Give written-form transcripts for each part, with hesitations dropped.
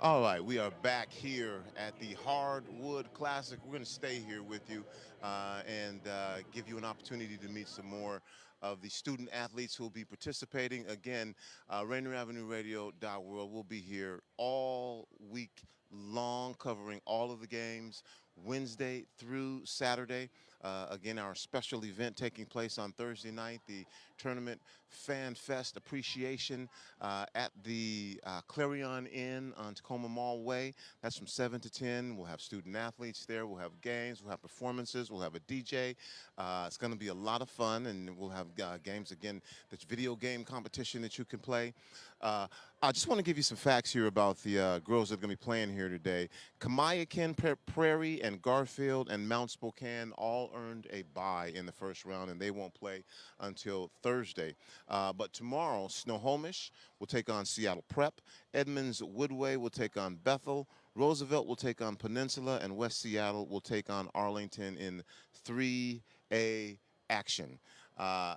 All right, we are back here at the Hardwood Classic. We're going to stay here with you and give you an opportunity to meet some more of the student athletes who will be participating. Again, RainierAvenueRadio.World will be here all week long, covering all of the games, Wednesday through Saturday. Again, our special event taking place on Thursday night, the Tournament Fan Fest Appreciation at the Clarion Inn on Tacoma Mall Way. That's from 7 to 10. We'll have student athletes there. We'll have games. We'll have performances. We'll have a DJ. It's going to be a lot of fun, and we'll have games again. There's video game competition that you can play. I just want to give you some facts here about the girls that are going to be playing here today. Kamayakin, Prairie, and Garfield and Mount Spokane all earned a bye in the first round, and they won't play until Thursday. But tomorrow, Snohomish will take on Seattle Prep. Edmonds Woodway will take on Bethel. Roosevelt will take on Peninsula, and West Seattle will take on Arlington in 3A action.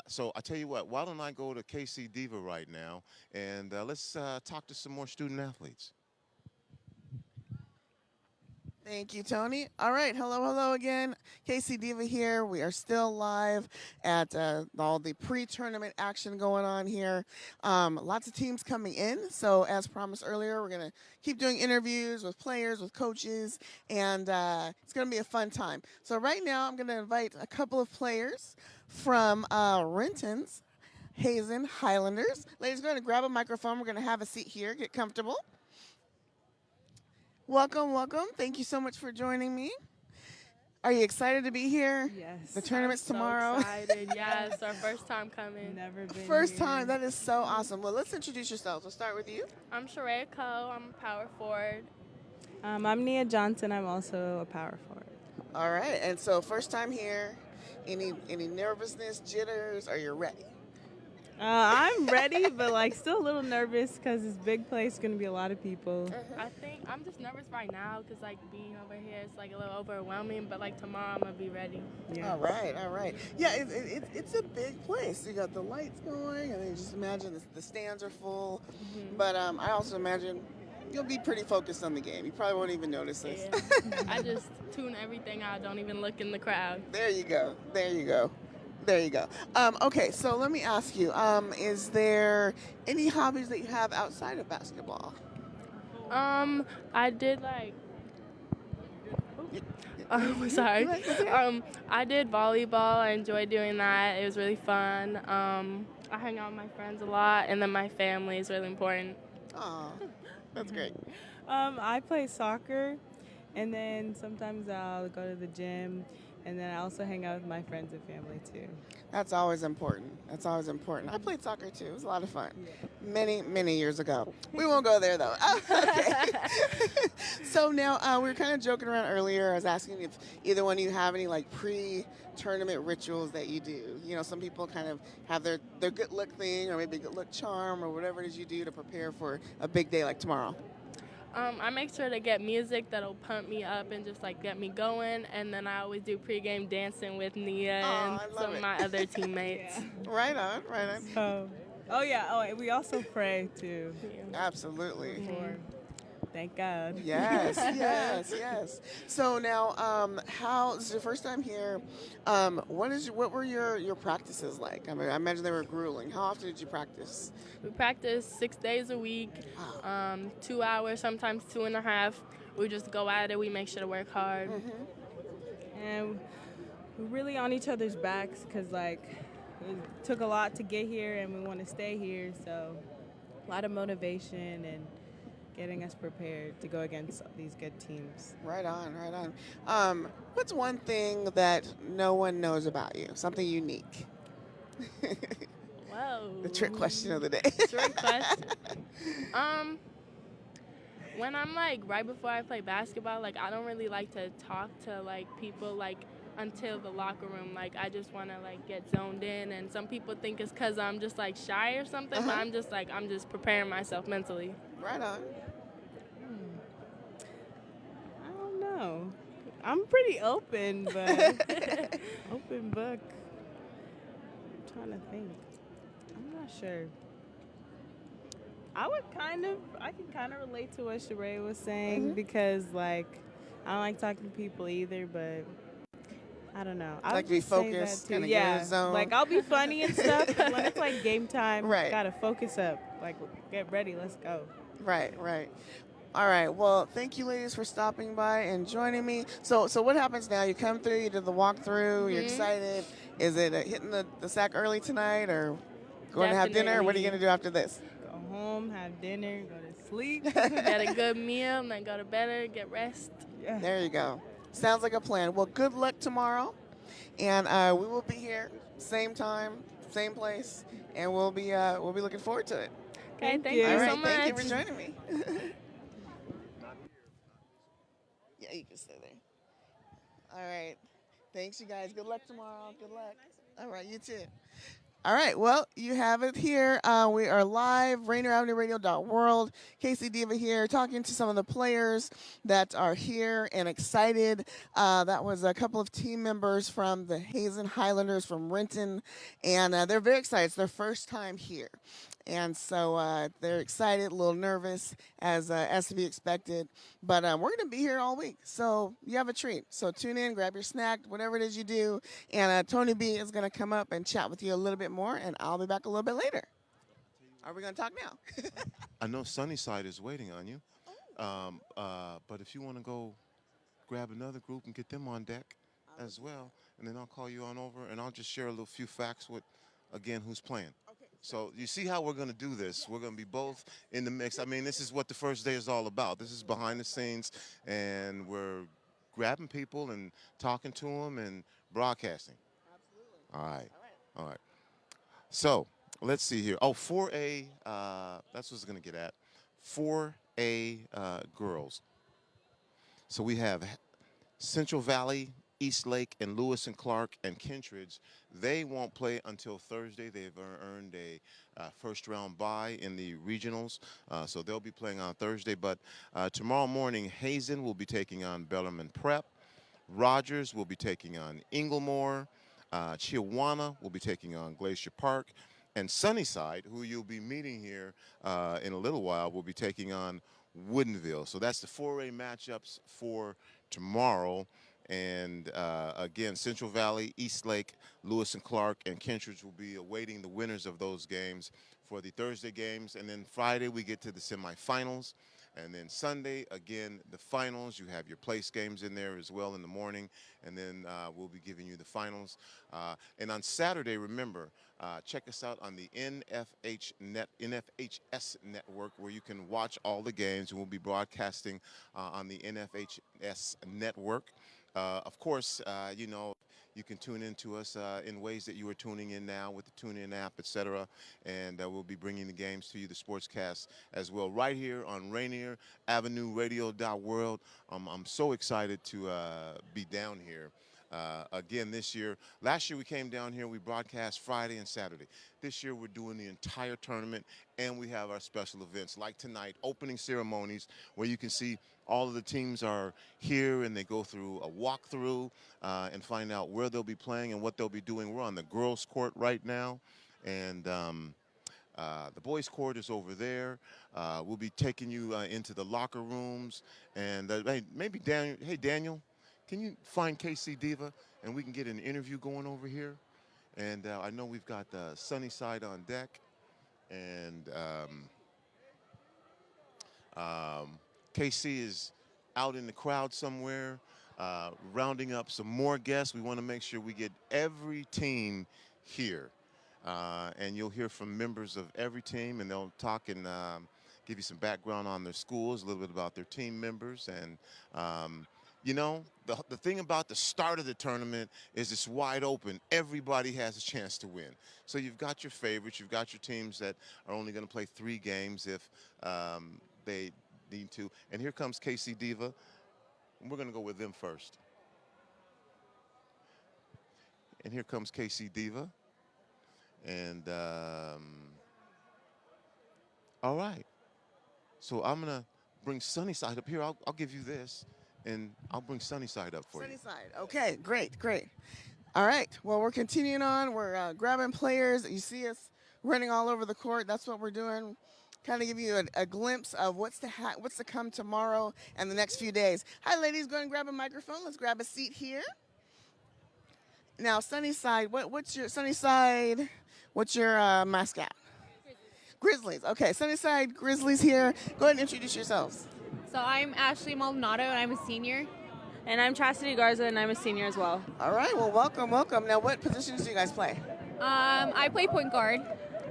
So I tell you what, why don't I go to K-Cee Deeva right now, and let's talk to some more student athletes. Thank you, Tony. All right, hello again. K-Cee Deeva here. We are still live at all the pre-tournament action going on here. Lots of teams coming in. So as promised earlier, we're going to keep doing interviews with players, with coaches, and it's going to be a fun time. So right now, I'm going to invite a couple of players from Renton's Hazen Highlanders. Ladies, go ahead and grab a microphone. We're going to have a seat here. Get comfortable. Welcome. Thank you so much for joining me. Are you excited to be here? Yes. The tournament's tomorrow. Excited. Yes, our first time coming. Never been First here. time. That is so awesome. Well, let's introduce yourselves. We'll start with you. I'm Sheree Coe. I'm a power forward. I'm Nia Johnson. I'm also a power forward. All right. And so first time here. Any nervousness, jitters? Are you ready? I'm ready, but still a little nervous because this big place is going to be a lot of people. I think I'm just nervous right now because being over here is a little overwhelming. But tomorrow I'm gonna be ready. Yeah. All right. Yeah, it's a big place. You got the lights going, and then just imagine the stands are full. Mm-hmm. But I also imagine you'll be pretty focused on the game. You probably won't even notice this. Yeah. I just tune everything out. Don't even look in the crowd. There you go. Okay, so let me ask you, is there any hobbies that you have outside of basketball? I did sorry. I did volleyball. I enjoyed doing that. It was really fun. I hang out with my friends a lot, and then my family is really important. Oh, that's great. I play soccer, and then sometimes I'll go to the gym, and then I also hang out with my friends and family too. That's always important. I played soccer too. It was a lot of fun. Many years ago. We won't go there though. Okay. So now we were kind of joking around earlier. I was asking if either one of you have any pre-tournament rituals that you do. You know, some people kind of have their good luck thing or maybe good luck charm or whatever it is you do to prepare for a big day like tomorrow. I make sure to get music that'll pump me up and just get me going, and then I always do pregame dancing with Nia and some of my other teammates. Yeah. Right on. We also pray too. Yeah. Absolutely. Mm-hmm. Thank God. Yes. So now, how this is your first time here? What were your practices like? I mean, I imagine they were grueling. How often did you practice? We practice 6 days a week, 2 hours, sometimes 2.5. We just go at it. We make sure to work hard. Mm-hmm. And we're really on each other's backs because it took a lot to get here, and we want to stay here. So a lot of motivation and getting us prepared to go against these good teams. Right on. What's one thing that no one knows about you? Something unique? Whoa. The trick question of the day. Trick question. When I'm right before I play basketball, I don't really like to talk to people until the locker room. I just want to get zoned in, and some people think it's because I'm just shy or something, but I'm just preparing myself mentally. Right on. I don't know. I'm pretty open, but open book. I'm trying to think. I'm not sure. I can kind of relate to what Sheree was saying Mhm. because, like, I don't like talking to people either, but I don't know. I Like would to be just say that focused, too. kind of get in the Yeah, zone. like I'll be funny and stuff, but when it's like game time, Right, gotta focus up. Like, get ready, let's go. right, right. All right. Well, thank you, ladies, for stopping by and joining me. So what happens now? You come through, you did the walkthrough, you're Mhm. excited. Is it hitting the sack early tonight, or going to have dinner? What are you Definitely. going to do after this? Go home, have dinner, go to sleep. Get a good meal, and then go to bed, get rest. Yeah. There you go. Sounds like a plan. Well, good luck tomorrow, and we will be here, same time, same place, and we'll be looking forward to it. Okay, Thank thank All you you. so right. Thank you much. for joining me. Yeah, you can stay there. All right. Thanks, you guys. Good luck tomorrow. Good luck. All right, you too. All right, well, you have it here. We are live, RainierAvenueRadio.World. K-Cee Deeva here, talking to some of the players that are here and excited. That was a couple of team members from the Hazen Highlanders from Renton, and they're very excited. It's their first time here. And so they're excited, a little nervous, as to be expected. But we're going to be here all week, so you have a treat. So tune in, grab your snack, whatever it is you do, and Tony B is going to come up and chat with you a little bit more, and I'll be back a little bit later. Are we going to talk now? I know Sunnyside is waiting on you, but if you want to go grab another group and get them on deck as well, and then I'll call you on over, and I'll just share a little few facts with, again, who's playing. So you see how we're going to do this. We're going to be both in the mix. I mean, this is what the first day is all about. This is behind the scenes, and we're grabbing people and talking to them and broadcasting. All right. All right. So let's see here. Oh, 4A, that's what I was going to get at. 4A girls. So we have Central Valley, East Lake, and Lewis and Clark and Kentridge. They won't play until Thursday. They've earned a first round bye in the regionals, so they'll be playing on Thursday. But tomorrow morning, Hazen will be taking on Bellarmine Prep. Rogers will be taking on Inglemore. Chiawana will be taking on Glacier Park. And Sunnyside, who you'll be meeting here in a little while, will be taking on Woodinville. So that's the 4A matchups for tomorrow. And again, Central Valley, East Lake, Lewis and Clark, and Kentridge will be awaiting the winners of those games for the Thursday games. And then Friday, we get to the semifinals. And then Sunday, again, the finals. You have your place games in there as well in the morning. And then we'll be giving you the finals. And on Saturday, remember, check us out on the NFHS network, where you can watch all the games. And we'll be broadcasting on the NFHS network. Of course, you know, you can tune in to us in ways that you are tuning in now with the TuneIn app, etc. And we'll be bringing the games to you, the sportscast as well, right here on RainierAvenueRadio.World. I'm so excited to be down here. Again this year. Last year we came down here, we broadcast Friday and Saturday. This year we're doing the entire tournament, and we have our special events like tonight, opening ceremonies, where you can see all of the teams are here and they go through a walkthrough and find out where they'll be playing and what they'll be doing. We're on the girls' court right now, and the boys' court is over there. We'll be taking you into the locker rooms, and hey, maybe Daniel. Hey, Daniel, can you find K-Cee Deeva and we can get an interview going over here? And I know we've got Sunnyside on deck, and K-Cee is out in the crowd somewhere, rounding up some more guests. We want to make sure we get every team here. And you'll hear from members of every team, and they'll talk and give you some background on their schools, a little bit about their team members. And, you know, the thing about the start of the tournament is it's wide open. Everybody has a chance to win. So you've got your favorites. You've got your teams that are only going to play 3 games if they need to. And here comes K-Cee Deeva. And we're going to go with them first. And here comes K-Cee Deeva. And all right. So I'm going to bring Sunnyside up here. I'll give you this, and I'll bring Sunnyside up for you. Sunnyside. Okay, great, great. All right. Well, we're continuing on. We're grabbing players. You see us running all over the court. That's what we're doing. kind of give you a glimpse of what's to come tomorrow and the next few days. Hi, ladies. Go ahead and grab a microphone. Let's grab a seat here. Now, Sunnyside, what's your Sunnyside? What's your mascot? Grizzlies. Okay, Sunnyside Grizzlies here. Go ahead and introduce yourselves. So I'm Ashley Maldonado, and I'm a senior. And I'm Chastity Garza, and I'm a senior as well. All right. Well, welcome, welcome. Now, what positions do you guys play? I play point guard.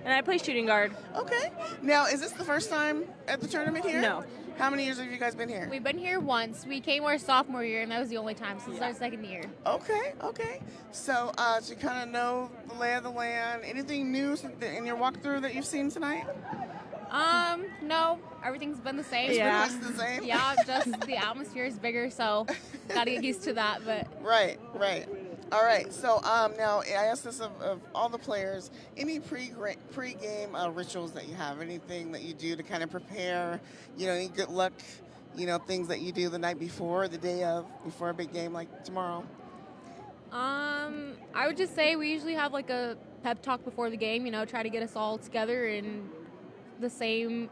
And I play shooting guard. Okay. Now, is this the first time at the tournament here? No. How many years have you guys been here? We've been here once. We came our sophomore year, and that was the only time since our second year. Okay, okay. So, you kind of know the lay of the land. Anything new in your walkthrough that you've seen tonight? No, everything's been the same. Yeah. It's the same? Yeah, just the atmosphere is bigger, so gotta get used to that. But Right. All right. So, now I asked this of all the players. Any pre-game rituals that you have? Anything that you do to kind of prepare? Any good luck? Things that you do the night before, the day of, before a big game like tomorrow. I would just say we usually have like a pep talk before the game. Try to get us all together in the same.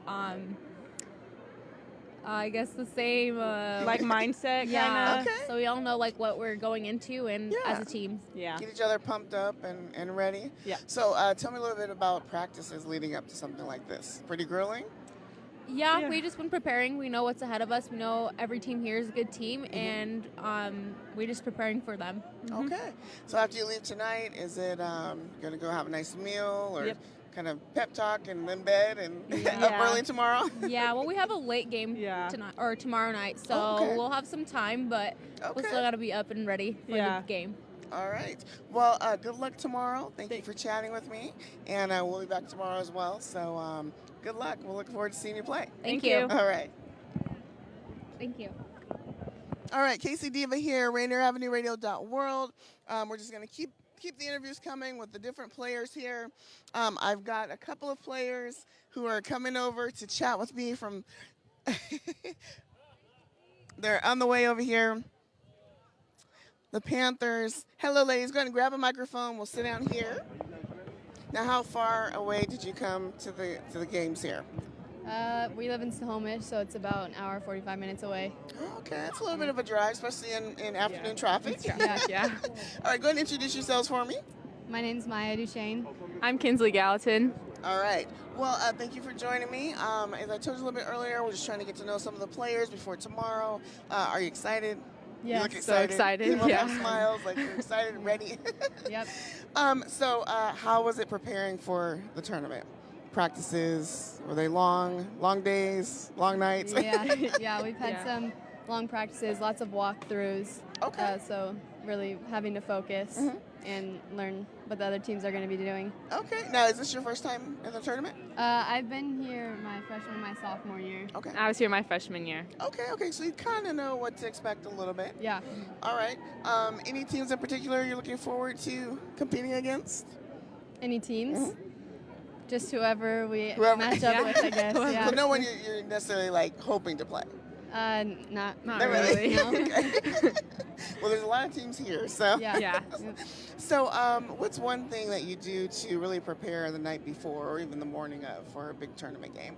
I guess the same Like mindset, yeah. kind of. Okay. So we all know like what we're going into and Yeah. as a team. Yeah. Get each other pumped up and ready. Yeah. So, tell me a little bit about practices leading up to something like this. Pretty grueling? Yeah, Yeah. we just been preparing. We know what's ahead of us. We know every team here is a good team, and we're just preparing for them. Okay. So after you leave tonight, is it going to go have a nice meal or Yep. kind of pep talk and then bed and up Yeah. early tomorrow? Yeah, well, we have a late game Yeah. tonight or tomorrow night, so Okay. we'll have some time, but we'll Okay. still got to be up and ready for Yeah. the game. All right. Well, good luck tomorrow. Thank you for chatting with me. And we'll be back tomorrow as well. So good luck. We'll look forward to seeing you play. Thank Thank you. All right. Thank you. All right. K-Cee Deeva here, RainierAvenueRadio.World. We're just going to keep the interviews coming with the different players here. I've got a couple of players who are coming over to chat with me from they're on the way over here. The Panthers. Hello, ladies. Go ahead and grab a microphone. We'll sit down here. Now, how far away did you come to the games here? We live in Snohomish, so it's about an hour, 45 minutes away. Oh, okay, that's a little bit of a drive, especially in afternoon traffic. Yeah. All right, go ahead and introduce yourselves for me. My name's Maya Duchesne. I'm Kinsley Gallatin. All right. Well, thank you for joining me. As I told you a little bit earlier, we're just trying to get to know some of the players before tomorrow. Are you excited? You Yes. look So excited. excited, You both yeah. have smiles, like you're excited and ready. Yep. So, how was it preparing for the tournament? Practices, were they long days, long nights? Yeah, we've had Yeah. some long practices, lots of walkthroughs. Okay. So really having to focus and learn what the other teams are going to be doing. Okay. Now, is this your first time in the tournament? I've been here my freshman, my sophomore year. Okay. I was here my freshman year. Okay. So you kind of know what to expect a little bit. Yeah. All right. Any teams in particular you're looking forward to competing against? Any teams? Just whoever we Whoever. match up with, I guess. So Yeah. no one you're necessarily like hoping to play. Not Not really. really. No. Okay. Well, there's a lot of teams here, so. Yeah. Yeah. So, what's one thing that you do to really prepare the night before or even the morning of for a big tournament game?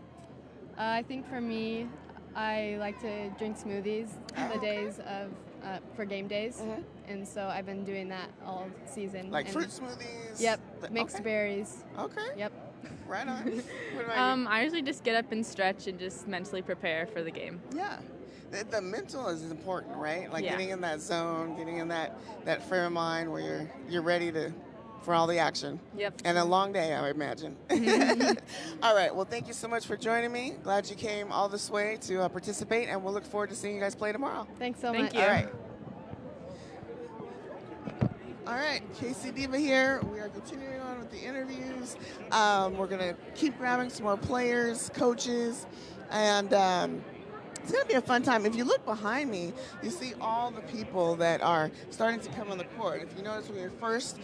I think for me, I like to drink smoothies the days of for game days, and so I've been doing that all season. Like and fruit smoothies? Yep, mixed Okay. berries. Okay. Yep. Right on. What about you? I usually just get up and stretch and just mentally prepare for the game. Yeah. The mental is important, right? Like Yeah. getting in that zone, getting in that frame of mind where you're ready for all the action. Yep. And a long day, I would imagine. All right. Well, thank you so much for joining me. Glad you came all this way to participate, and we'll look forward to seeing you guys play tomorrow. Thanks so Thank much. you. All right. All right, K-Cee Deeva here. We are continuing on with the interviews. We're going to keep grabbing some more players, coaches, and it's going to be a fun time. If you look behind me, you see all the people that are starting to come on the court. If you notice, when we were first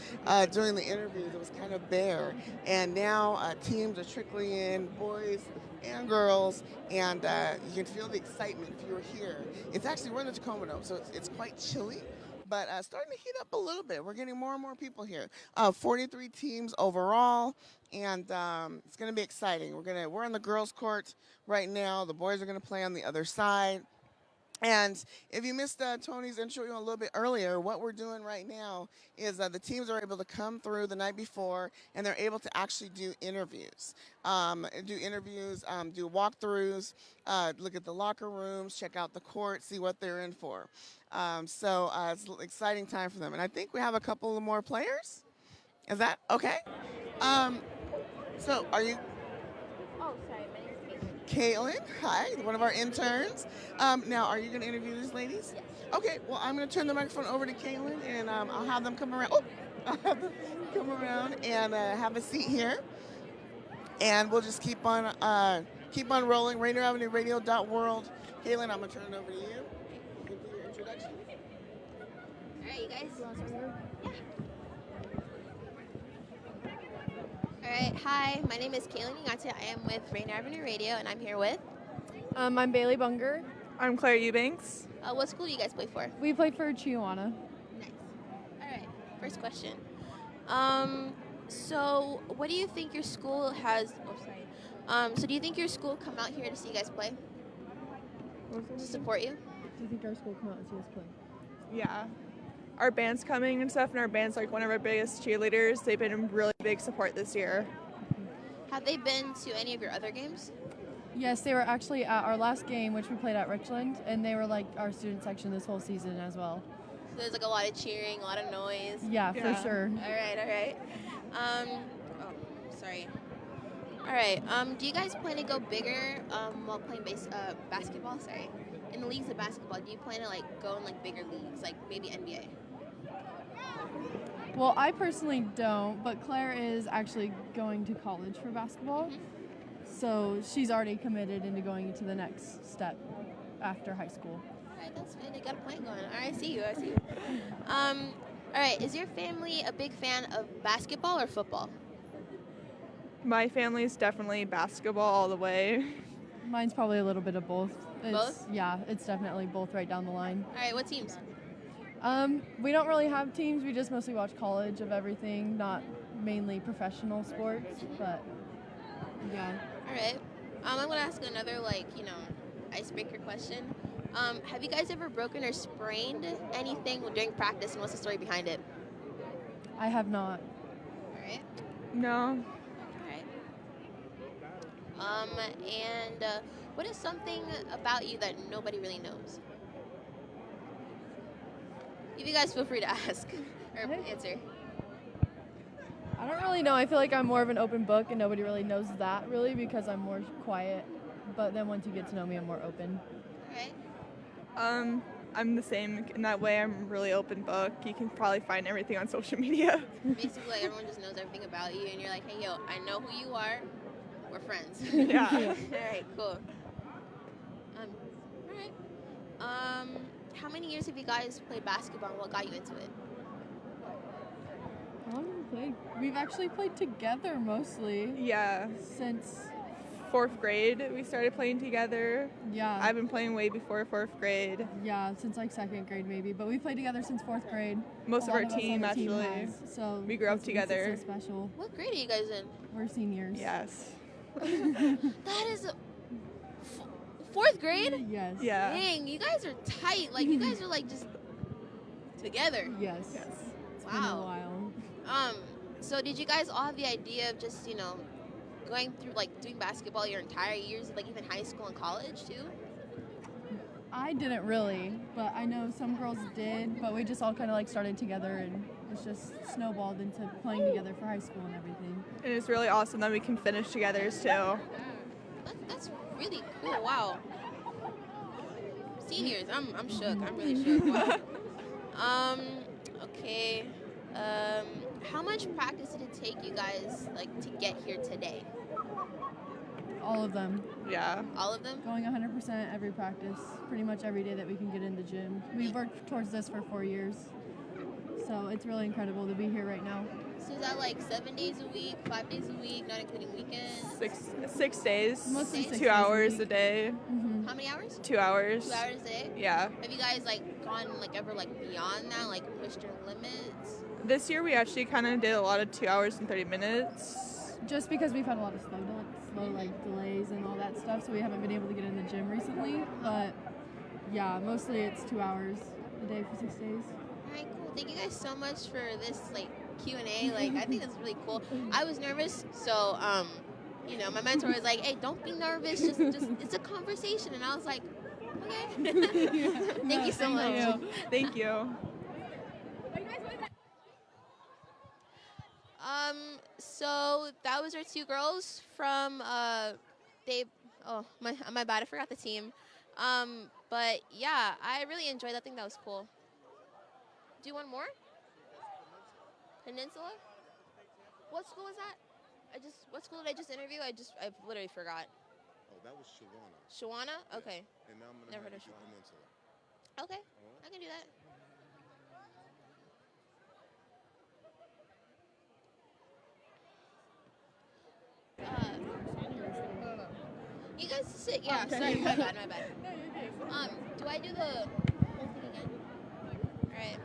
doing the interviews, it was kind of bare. And now teams are trickling in, boys and girls, and you can feel the excitement if you were here. It's actually, we're in the Tacoma Dome, so it's quite chilly. but starting to heat up a little bit. We're getting more and more people here. 43 teams overall, and it's going to be exciting. We're on the girls' court right now. The boys are going to play on the other side. And if you missed Tony's intro a little bit earlier, what we're doing right now is the teams are able to come through the night before, and they're able to actually do interviews. Do walkthroughs, look at the locker rooms, check out the court, see what they're in for. So it's an exciting time for them. And I think we have a couple of more players. Is that okay? So are you... Oh, sorry, my name is Kaitlyn. Kaitlyn, hi, one of our interns. Now, are you going to interview these ladies? Yes. Okay, well, I'm going to turn the microphone over to Kaitlyn, and I'll have them come around. Oh, I'll have them come around and have a seat here. And we'll just keep on rolling. RainierAvenueRadio.World. Kaitlyn, I'm going to turn it over to you. You can do your introduction. All right, you guys. Yeah. All right, hi, my name is Kaitlyn Mashani. I am with Rainier Avenue Radio, and I'm here with... I'm Bailey Bunger. I'm Claire Eubanks. what school do you guys play for? We play for Chihuahua. Nice. All right, first question. So what do you think your school has... Oh, sorry. So do you think your school come out here to see you guys play? To support you? Do you think our school come out and see us play? Yeah. Our band's coming and stuff, and our band's like one of our biggest cheerleaders. They've been a really big support this year. Have they been to any of your other games? Yes, they were actually at our last game, which we played at Richland, and they were like our student section this whole season as well. So there's like a lot of cheering, a lot of noise. Yeah, for sure. All right. Sorry. All right. Do you guys plan to go bigger while playing basketball? Sorry. In the leagues of basketball, do you plan to like go in like bigger leagues, like maybe NBA? Well, I personally don't, but Claire is actually going to college for basketball. Mm-hmm. So she's already committed into going into the next step after high school. All right, that's good. They got a plan going. All right, I see you. All right, is your family a big fan of basketball or football? My family is definitely basketball all the way. Mine's probably a little bit of both. Both? Yeah, it's definitely both right down the line. All right, what teams? We don't really have teams. We just mostly watch college of everything, not mainly professional sports, but yeah. All right. I'm going to ask another, icebreaker question. Have you guys ever broken or sprained anything during practice, and what's the story behind it? I have not. All right. No. All right. And what is something about you that nobody really knows? If you guys feel free to ask or answer. I don't really know. I feel like I'm more of an open book, and nobody really knows that really because I'm more quiet. But then once you get to know me, I'm more open. All right. I'm the same in that way. I'm really open book. You can probably find everything on social media. Basically, like, everyone just knows everything about you, and you're like, hey, yo, I know who you are. We're friends. Yeah. All right, cool. All right. How many years have you guys played basketball, and what got you into it? How long have we played? We've actually played together mostly. Yeah. Since 4th grade, we started playing together. Yeah. I've been playing way before 4th grade. Yeah, since like 2nd grade maybe, but we played together since 4th grade. Most of our us on team the actually. So we grew up that's what makes together. it so special. What grade are you guys in? We're seniors. Yes. That is 4th grade? Yes. Yeah. Dang, you guys are tight. Like, you guys are like just together. Yes. Yes. It's been a while. So did you guys all have the idea of just, going through, like, doing basketball your entire years, like, even high school and college, too? I didn't really, but I know some girls did, but we just all kind of, like, started together, and it's just snowballed into playing together for high school and everything. And it's really awesome that we can finish together, too. That's really cool. Wow. Seniors, I'm shook. I'm really shook. Wow. Okay. How much practice did it take you guys, like, to get here today? All of them. Yeah. All of them? Going 100% every practice, pretty much every day that we can get in the gym. We've worked towards this for 4 years, so it's really incredible to be here right now. So is that like 7 days a week, 5 days a week, not including weekends? 6 days. Mostly 6 2 days a hours week. a day. Mm-hmm. How many hours? 2 hours. 2 hours a day? Yeah. Have you guys gone ever beyond that, pushed your limits? This year we actually kind of did a lot of 2 hours and 30 minutes. Just because we've had a lot of slow delays and all that stuff, so we haven't been able to get in the gym recently. But yeah, mostly it's 2 hours a day for 6 days. All right, cool. Thank you guys so much for this Q&A. I think it's really cool. I was nervous, so my mentor was like, "Hey, don't be nervous. Just it's a conversation." And I was like, "Okay." Thank you so much. Thank you. So that was our 2 girls from my bad, I forgot the team. But yeah, I really enjoyed that. I think that was cool. Do you want more? Peninsula? What school was that? What school did I just interview? I literally forgot. Oh, that was Shawana. Shawana? Okay. And now I'm going to Never have heard of you do Shawana. Peninsula. Okay, I can do that. You guys sit. Yeah, sorry, my bad. Do I do the whole thing again? All right.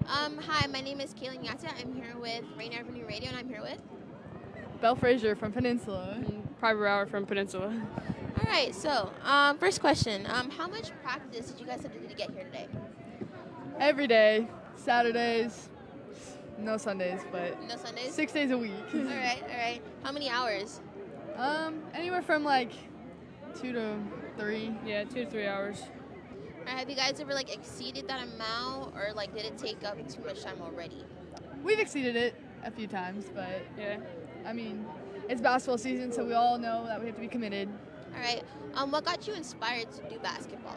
Hi, my name is Kaitlyn Mashani. I'm here with Rain Avenue Radio, and I'm here with Belle Frazier from Peninsula. Private Hour from Peninsula. All right. So, first question. How much practice did you guys have to do to get here today? Every day, Saturdays, no Sundays, but No Sundays? 6 days a week. All right. How many hours? Anywhere from 2 to 3. Yeah, 2 to 3 hours. All right, have you guys ever exceeded that amount, or did it take up too much time already? We've exceeded it a few times, but yeah. I mean, it's basketball season, so we all know that we have to be committed. All right. What got you inspired to do basketball?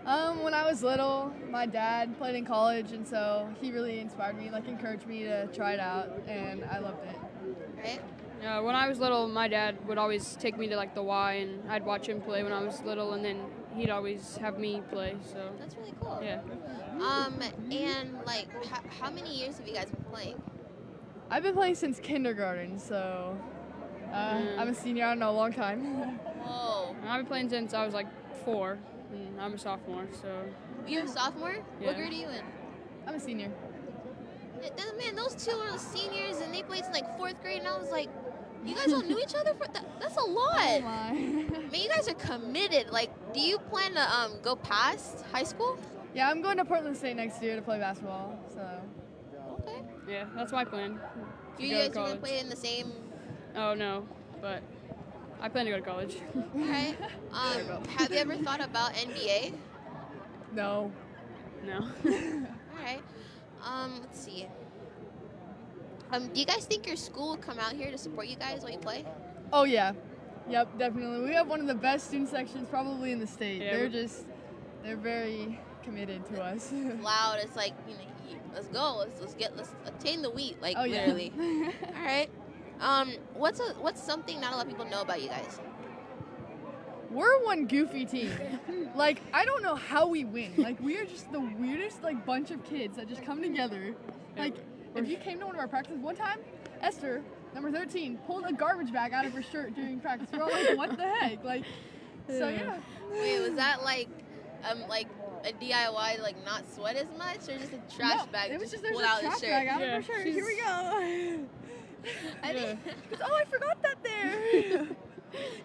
When I was little, my dad played in college, and so he really inspired me, encouraged me to try it out, and I loved it. Right? When I was little, my dad would always take me to the Y, and I'd watch him play when I was little, and then he'd always have me play. So that's really cool. Yeah. And how many years have you guys been playing? I've been playing since kindergarten, so I'm a senior. I don't know, a long time. Whoa. I've been playing since I was 4, and I'm a sophomore. So. You're a sophomore? Yeah. What grade are you in? I'm a senior. Man, those 2 are seniors, and they played since 4th grade, and I was like, you guys all knew each other for that? That's a lot. Oh my. Man, you guys are committed. Do you plan to go past high school? Yeah, I'm going to Portland State next year to play basketball. So. Okay. Yeah, that's my plan. Do you guys want to play in the same? Oh no, but I plan to go to college. All right. Have you ever thought about NBA? No. No. All right. Let's see. Do you guys think your school will come out here to support you guys while you play? Oh yeah. Yep, definitely. We have one of the best student sections probably in the state. Yeah, they're very committed to us. Loud. It's let's go. Let's obtain the wheat. Literally. Yeah. All right. What's something not a lot of people know about you guys? We're one goofy team. I don't know how we win. We are just the weirdest, bunch of kids that just come together. If you came to one of our practices one time, Esther, number 13, pulled a garbage bag out of her shirt during practice. We're all what the heck? So yeah. Wait, was that a DIY to not sweat as much, or just a trash bag? It was just pulled a out trash the shirt? bag out of her shirt. Here we go. I forgot that there.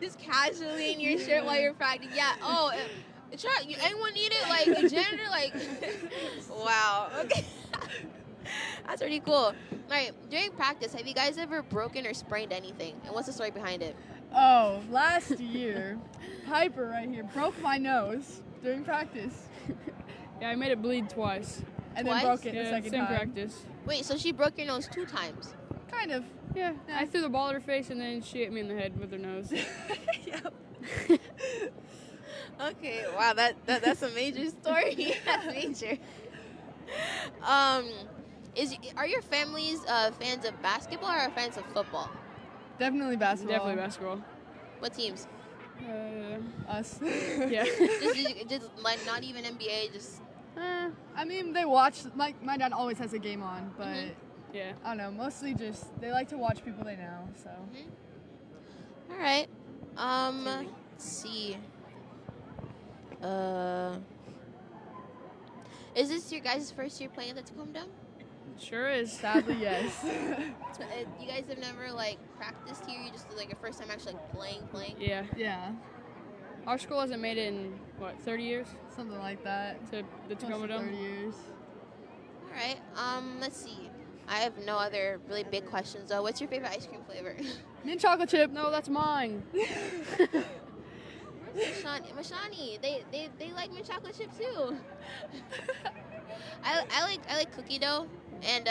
Just casually in your shirt while you're practicing. Yeah. Oh, anyone need it? A janitor? Wow. Okay. That's pretty cool. All right. During practice, have you guys ever broken or sprained anything? And what's the story behind it? Oh, last year, Piper right here broke my nose during practice. Yeah, I made it bleed twice. And Twice? then broke it the Yeah, second same time. practice. Wait, so she broke your nose 2 times? Kind of. Yeah, I threw the ball at her face, and then she hit me in the head with her nose. Yep. Okay, wow, that's a major story. That's major. Are your families fans of basketball or fans of football? Definitely basketball. Definitely basketball. What teams? Us. Yeah. just not even NBA, just... I mean, they watch, my dad always has a game on, but Yeah. I don't know, mostly just, they like to watch people they know, so. All right. Let's see. Is this your guys' first year playing at the Tacoma Dome? Sure is. Sadly, yes. You guys have never like practiced here. You just like your first time actually like playing. Yeah. Yeah. Our school hasn't made it in, 30 years? Something like that. To the Tacoma Close to Dome? 30 years. All right. Let's see. I have no other really big questions though. What's your favorite ice cream flavor? Mint chocolate chip. No, that's mine. Mashani, they like mint chocolate chip too. I like cookie dough, and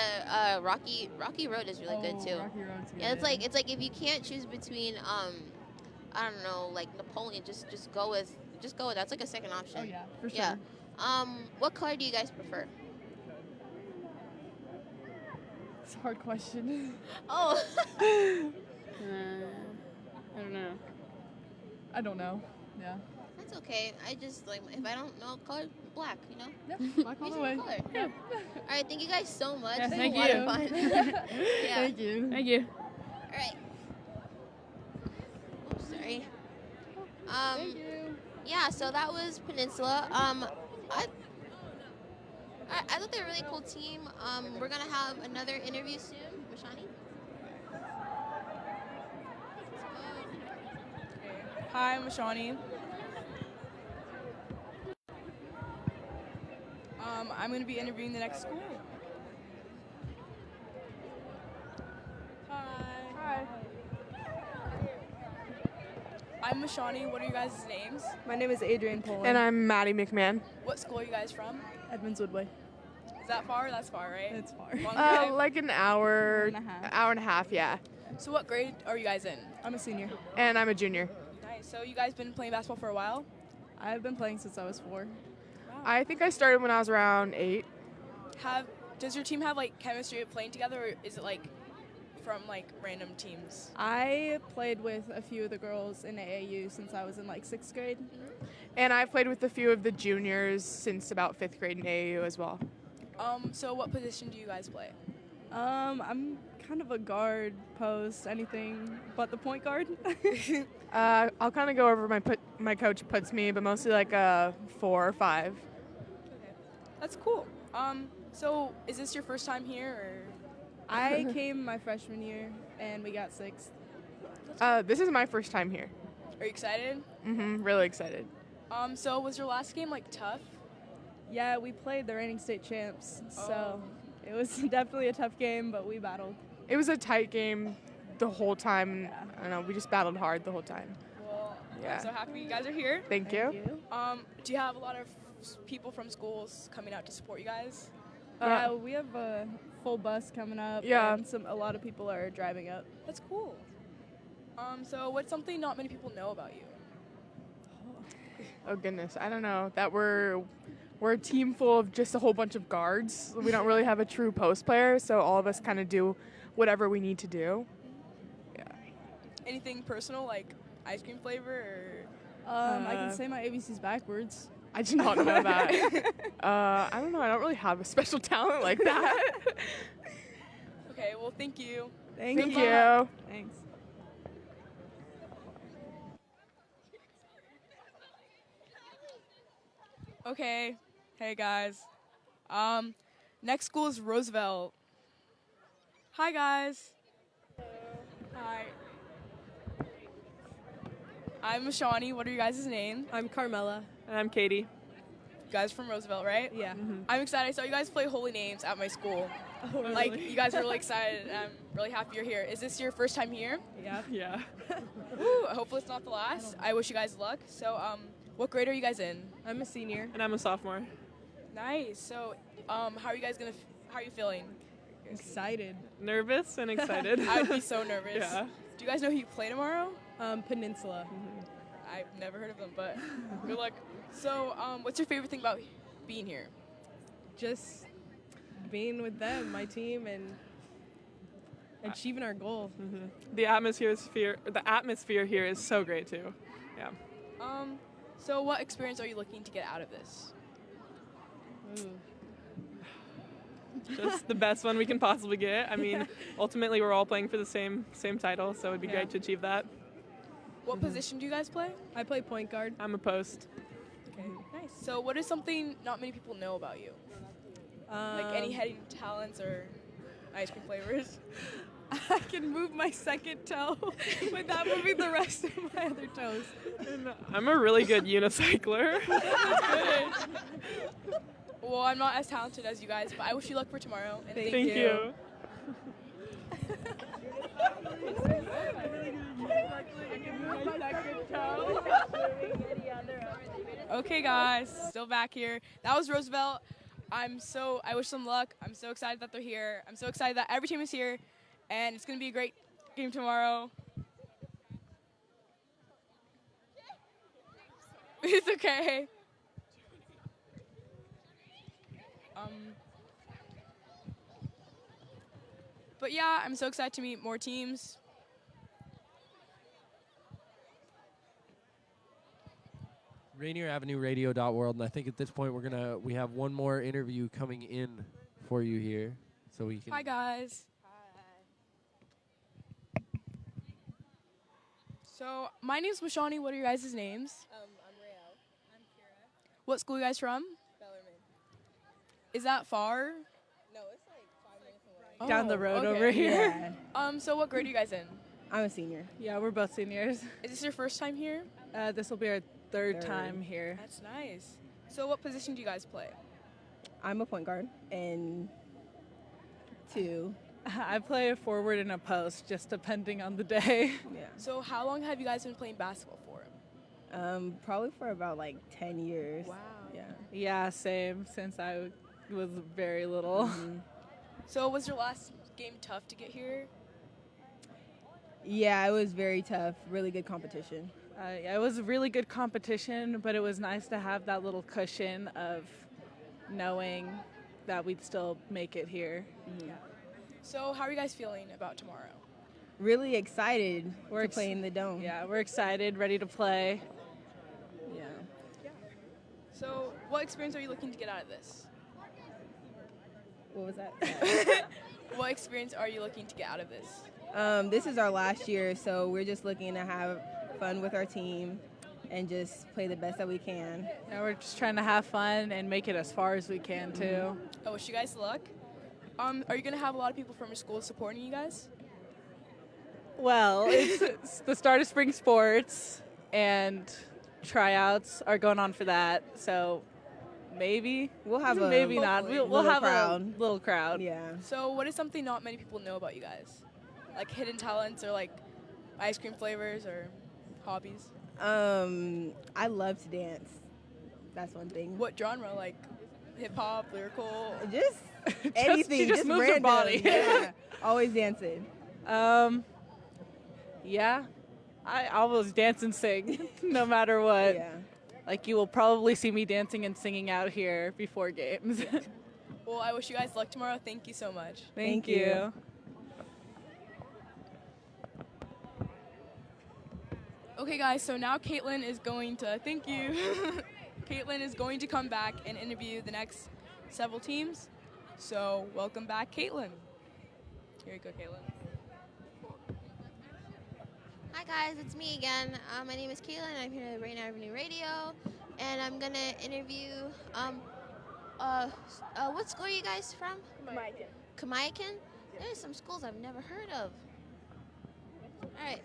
Rocky Road is really good too. Rocky Road's good. Yeah, it's like if you can't choose between I don't know, like Napoleon, just go with that's like a second option. Oh yeah, for sure. Yeah. What color do you guys prefer? It's a hard question. Oh. I don't know. I don't know. Yeah. That's okay. I just like if I don't know color, black, you know. Yep. Black all Use the your way. color. Yeah. All right, thank you guys so much. Yeah, It's thank been a lot you. of fun. Yeah. Thank you. Thank you. All right. Oh, sorry. Thank you. Yeah, so that was Peninsula. I thought they were a really cool team. We're gonna have another interview soon. Mashani. Hi, I'm Mashani. I'm going to be interviewing the next school. Hi. I'm Mashani. What are you guys' names? My name is Adrian Poland. And I'm Maddie McMahon. What school are you guys from? Edmonds Woodway. Is that far? That's far, right? It's far. Long drive? Like an hour Hour and a half, yeah. So what grade are you guys in? I'm a senior. And I'm a junior. Nice. So you guys been playing basketball for a while? I've been playing since I was 4. I think I started when I was around 8. Does your team have like chemistry of playing together, or is it like from like random teams? I played with a few of the girls in AAU since I was in like 6th grade. And I've played with a few of the juniors since about 5th grade in AAU as well. So what position do you guys play? I'm kind of a guard, post, anything but the point guard. I'll kind of go over my coach puts me, but mostly like a 4 or 5. Okay. That's cool. So is this your first time here, or? I came my freshman year and we got 6th. This is my first time here. Are you excited? Really excited. So was your last game like tough? Yeah, we played the reigning state champs, so it was definitely a tough game, but we battled. It was a tight game the whole time. Yeah. I don't know, we just battled hard the whole time. Well, Yeah. I'm so happy you guys are here. Thank you. Do you have a lot of people from schools coming out to support you guys? Yeah, we have a full bus coming up. Yeah. And a lot of people are driving up. That's cool. So what's something not many people know about you? Oh goodness, I don't know. That we're a team full of just a whole bunch of guards. We don't really have a true post player, so all of us kind of do whatever we need to do. Yeah. Anything personal, like ice cream flavor, or? I can say my ABCs backwards. I did not know that. I don't know. I don't really have a special talent like that. Okay, well, thank you. Thank you. Thanks. Okay. Hey, guys. Next school is Roosevelt. Hi, guys. Hi. I'm Mashani. What are you guys' names? I'm Carmela. And I'm Katie. You guys from Roosevelt, right? Yeah. I'm excited. I saw you guys play Holy Names at my school. Oh, Like, really? you guys are really excited, and I'm really happy you're here. Is this your first time here? Yeah. Yeah. Woo, hopefully it's not the last. I wish you guys luck. So, what grade are you guys in? I'm a senior. And I'm a sophomore. Nice. So, how are you guys how are you feeling? Excited. Nervous and excited. I would be so nervous. Yeah. Do you guys know who you play tomorrow? Peninsula. I've never heard of them, but good luck. So, what's your favorite thing about being here? Just being with them, my team, and achieving our goal. The atmosphere here is so great too. Yeah. So what experience are you looking to get out of this? Ooh. Just the best one we can possibly get. I mean, ultimately we're all playing for the same title, so it'd be Yeah. great to achieve that. What position do you guys play? I play point guard. I'm a post. Okay, nice. So what is something not many people know about you? Like any hidden talents or ice cream flavors? I can move my second toe without moving the rest of my other toes. And I'm a really good unicycler. Well, I'm not as talented as you guys, but I wish you luck for tomorrow. And Thank you. Okay, guys, still back here. That was Roosevelt. I wish them luck. I'm so excited that they're here. I'm so excited that every team is here, and it's going to be a great game tomorrow. It's okay. But yeah, I'm so excited to meet more teams. RainierAvenueRadio.World, and I think at this point we have one more interview coming in for you here, so we can. Hi guys. Hi. So my name's Mashani. What are your guys' names? I'm Rael. I'm Kira. What school are you guys from? Bellerman. Is that far? No, it's like 5 minutes away. Down the road okay. over here. So what grade are you guys in? I'm a senior. Yeah, we're both seniors. Is this your first time here? This will be our third time here. That's nice. So what position do you guys play? I'm a point guard and 2. I play a forward and a post, just depending on the day. Yeah. So how long have you guys been playing basketball for? Probably for about like 10 years. Wow. Yeah. Yeah, same, since I was very little. Mm-hmm. So was your last game tough to get here? Yeah, it was very tough. Really good competition. It was a really good competition, but it was nice to have that little cushion of knowing that we'd still make it here. Mm-hmm. Yeah. So how are you guys feeling about tomorrow? Really excited to play in the Dome. Yeah, we're excited, ready to play. Yeah. So what experience are you looking to get out of this? What was that? What experience are you looking to get out of this? This is our last year, so we're just looking to have fun with our team and just play the best that we can. Yeah, we're just trying to have fun and make it as far as we can, too. I wish you guys luck. Are you going to have a lot of people from your school supporting you guys? Well, it's the start of spring sports, and tryouts are going on for that, so maybe. We'll have a maybe not. We'll have crowd. a little crowd. Yeah. So what is something not many people know about you guys? Like hidden talents or like ice cream flavors or hobbies? I love to dance. That's one thing. What genre? Like hip hop, lyrical? Just anything. She just moves her random. body. Yeah. Always dancing. Yeah. I always dance and sing, no matter what. Yeah. Like, you will probably see me dancing and singing out here before games. Well, I wish you guys luck tomorrow. Thank you so much. Thank you. Okay, guys, so now Kaitlyn is going to, thank you. Kaitlyn is going to come back and interview the next several teams. So, welcome back, Kaitlyn. Here you go, Kaitlyn. Hi guys, it's me again. My name is Kaitlyn. I'm here at Rain Avenue Radio, and I'm gonna interview. What school are you guys from? Kamaikan. There's some schools I've never heard of. All right,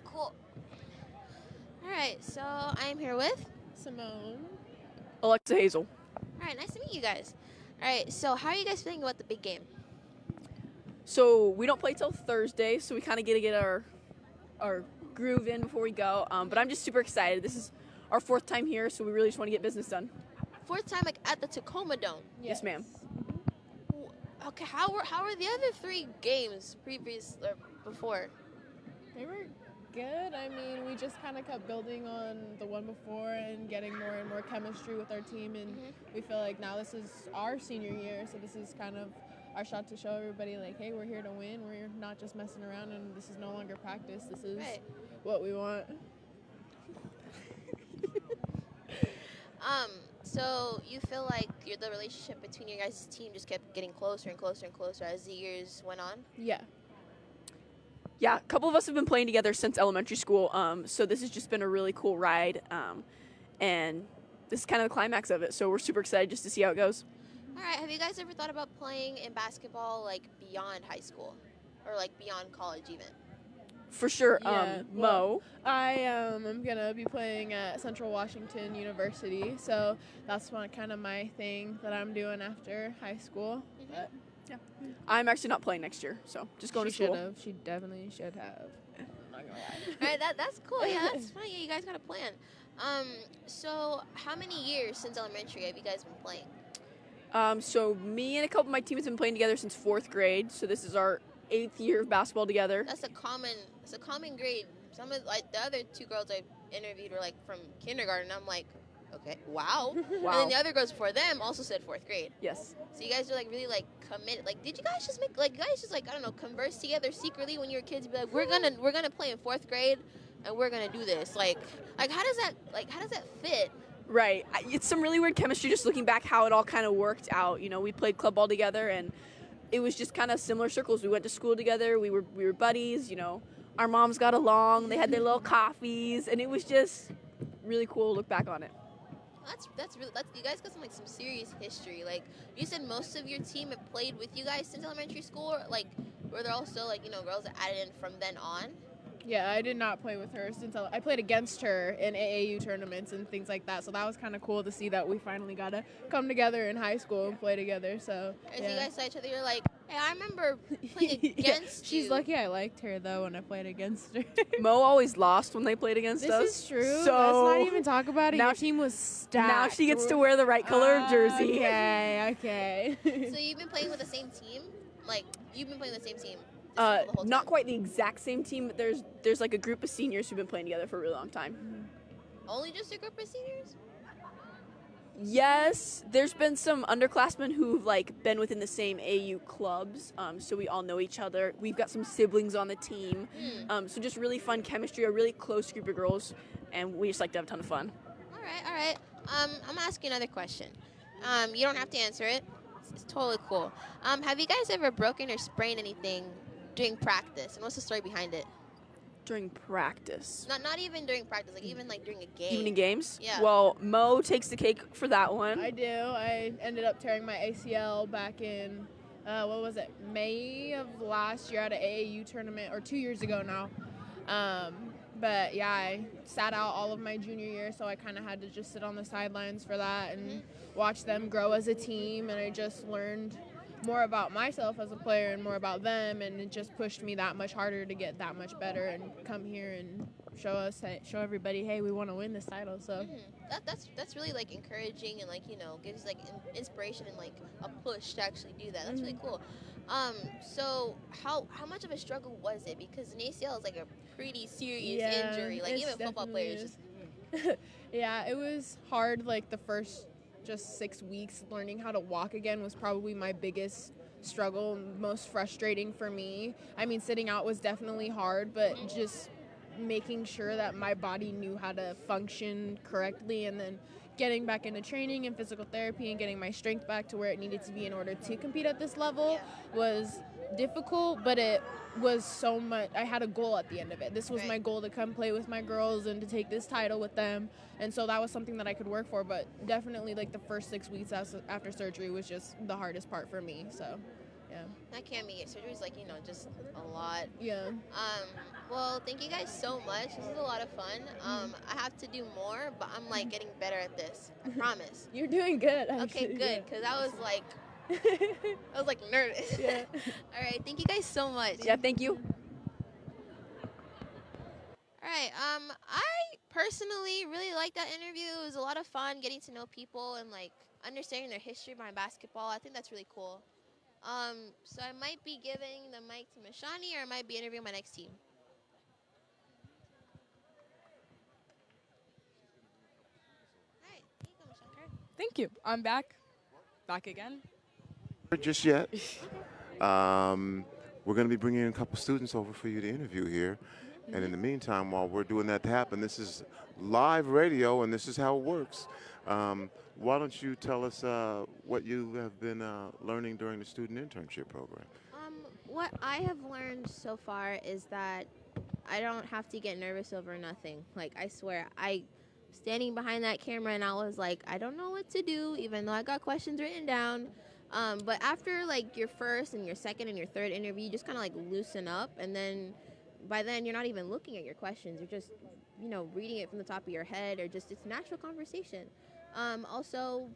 cool. All right, so I'm here with Simone. Alexa Hazel. All right, nice to meet you guys. All right, so how are you guys feeling about the big game? So we don't play till Thursday, so we kind of get to get our groove in before we go. But I'm just super excited. This is our 4th time here, so we really just want to get business done. 4th time like at the Tacoma Dome. Yes, ma'am. Okay, how were the other 3 games previous or before? They were good. I mean, we just kind of kept building on the one before and getting more and more chemistry with our team, and we feel like now this is our senior year, so this is kind of our shot to show everybody, like, hey, we're here to win. We're not just messing around, and this is no longer practice. This is what we want. So you feel like the relationship between your guys' team just kept getting closer and closer and closer as the years went on? Yeah. Yeah, a couple of us have been playing together since elementary school, so this has just been a really cool ride. And this is kind of the climax of it. So we're super excited just to see how it goes. All right. Have you guys ever thought about playing in basketball like beyond high school, or like beyond college even? For sure. Yeah, Mo. I am gonna be playing at Central Washington University, so that's kind of my thing that I'm doing after high school. But yeah, I'm actually not playing next year, so just going to she school. should have. She definitely should have. I'm not gonna lie. All right, that's cool. Yeah, that's fun. Yeah, you guys got a plan. So how many years since elementary have you guys been playing? So me and a couple of my teams have been playing together since 4th grade. So this is our 8th year of basketball together. That's a common grade. Some of like the other 2 girls I interviewed were like from kindergarten. I'm like, okay, wow. And then the other girls before them also said 4th grade. Yes. So you guys are like really like committed. Like, did you guys just make like you guys just like I don't know converse together secretly when you were kids? Be like, we're gonna play in 4th grade, and we're gonna do this. Like how does that fit? Right. It's some really weird chemistry just looking back how it all kind of worked out. You know, we played club ball together, and it was just kind of similar circles. We went to school together. We were buddies. You know, our moms got along. They had their little coffees, and it was just really cool to look back on it. That's you guys got some serious history. Like you said, most of your team have played with you guys since elementary school. Or, like, were there also like girls that added in from then on? Yeah, I did not play with her since I played against her in AAU tournaments and things like that. So that was kind of cool to see that we finally got to come together in high school and play together. So And yeah. so you guys saw each other. You're like, hey, I remember playing against you. She's lucky I liked her though when I played against her. Mo always lost when they played against us. This is true. So let's not even talk about it. now Your team was stacked. Now she gets to wear the right color jersey. Okay. So you've been playing with the same team? Like you've been playing with the same team? Not quite the exact same team, but there's like a group of seniors who've been playing together for a really long time. Only just a group of seniors? Yes, there's been some underclassmen who've like been within the same AU clubs, so we all know each other. We've got some siblings on the team, so just really fun chemistry, a really close group of girls, and we just like to have a ton of fun. All right. I'm gonna ask you another question. You don't have to answer it. It's totally cool. Have you guys ever broken or sprained anything during practice? And what's the story behind it? During practice? Not even during practice, like even like during a game. Even in games? Yeah. Well, Mo takes the cake for that one. I do. I ended up tearing my ACL back in, May of last year at an AAU tournament, or 2 years ago now. But yeah, I sat out all of my junior year, so I kind of had to just sit on the sidelines for that and watch them grow as a team, and I just learned more about myself as a player and more about them, and it just pushed me that much harder to get that much better and come here and show everybody, hey, we want to win this title. So that's really like encouraging and like gives like inspiration and like a push to actually do that. That's really cool. So how much of a struggle was it? Because an ACL is like a pretty serious injury. Like even football players just. Yeah, it was hard. Like the first just 6 weeks, learning how to walk again was probably my biggest struggle, most frustrating for me. I mean, sitting out was definitely hard, but just making sure that my body knew how to function correctly, and then getting back into training and physical therapy and getting my strength back to where it needed to be in order to compete at this level was difficult, but it was so much. I had a goal at the end of it. This was my goal, to come play with my girls and to take this title with them, and so that was something that I could work for. But definitely like the first 6 weeks after surgery was just the hardest part for me. So yeah, that can be it. Surgery is like just a lot. Yeah. Well, thank you guys so much. This is a lot of fun. I have to do more, but I'm like getting better at this. I promise. You're doing good. Okay, good. Because I was like nervous. Yeah. All right. Thank you guys so much. Yeah. Thank you. All right. I personally really liked that interview. It was a lot of fun getting to know people and like understanding their history behind basketball. I think that's really cool. So I might be giving the mic to Mashani, or I might be interviewing my next team. All right. Here you go, Mashani. Thank you. I'm back again. Just yet. We're going to be bringing in a couple students over for you to interview here. And in the meantime, while we're doing that to happen, this is live radio, and this is how it works. Why don't you tell us what you have been learning during the student internship program? What I have learned so far is that I don't have to get nervous over nothing. Like, I swear, standing behind that camera, and I was like, I don't know what to do, even though I got questions written down. But after like your first and your second and your third interview, you just kind of like loosen up, and then by then you're not even looking at your questions. You're just, reading it from the top of your head, or just it's natural conversation. Also,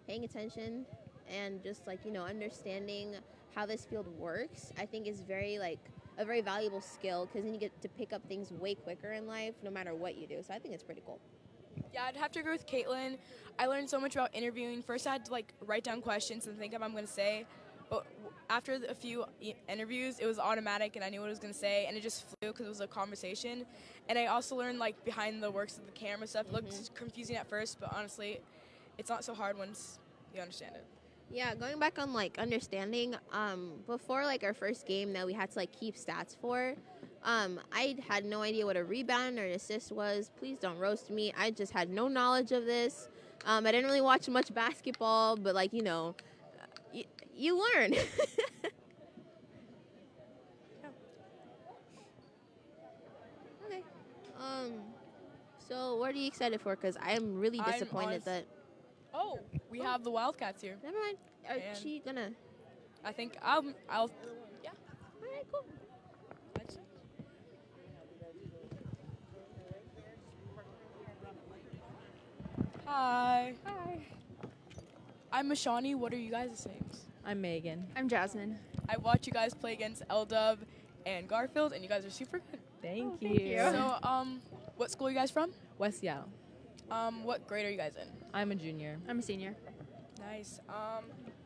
paying attention and just like understanding how this field works, I think is very like a very valuable skill, because then you get to pick up things way quicker in life, no matter what you do. So I think it's pretty cool. Yeah, I'd have to agree with Kaitlyn. I learned so much about interviewing. First, I had to like write down questions and think of what I'm going to say. But after a few interviews, it was automatic, and I knew what I was going to say, and it just flew because it was a conversation. And I also learned like behind the works of the camera stuff. It looked confusing at first, but honestly, it's not so hard once you understand it. Yeah, going back on like understanding, before like our first game that we had to like keep stats for, I had no idea what a rebound or an assist was. Please don't roast me. I just had no knowledge of this. I didn't really watch much basketball, but like, you learn. Okay. So what are you excited for? Because I'm really disappointed that... Oh, we have the Wildcats here. Never mind. Is she gonna... I think I'll yeah. All right, cool. That's it. Hi. Hi. I'm Mashani. What are you guys' names? I'm Megan. I'm Jasmine. I watched you guys play against L-Dub and Garfield, and you guys are super good. Thank thank you. you. So, what school are you guys from? West Seattle. What grade are you guys in? I'm a junior. I'm a senior. Nice.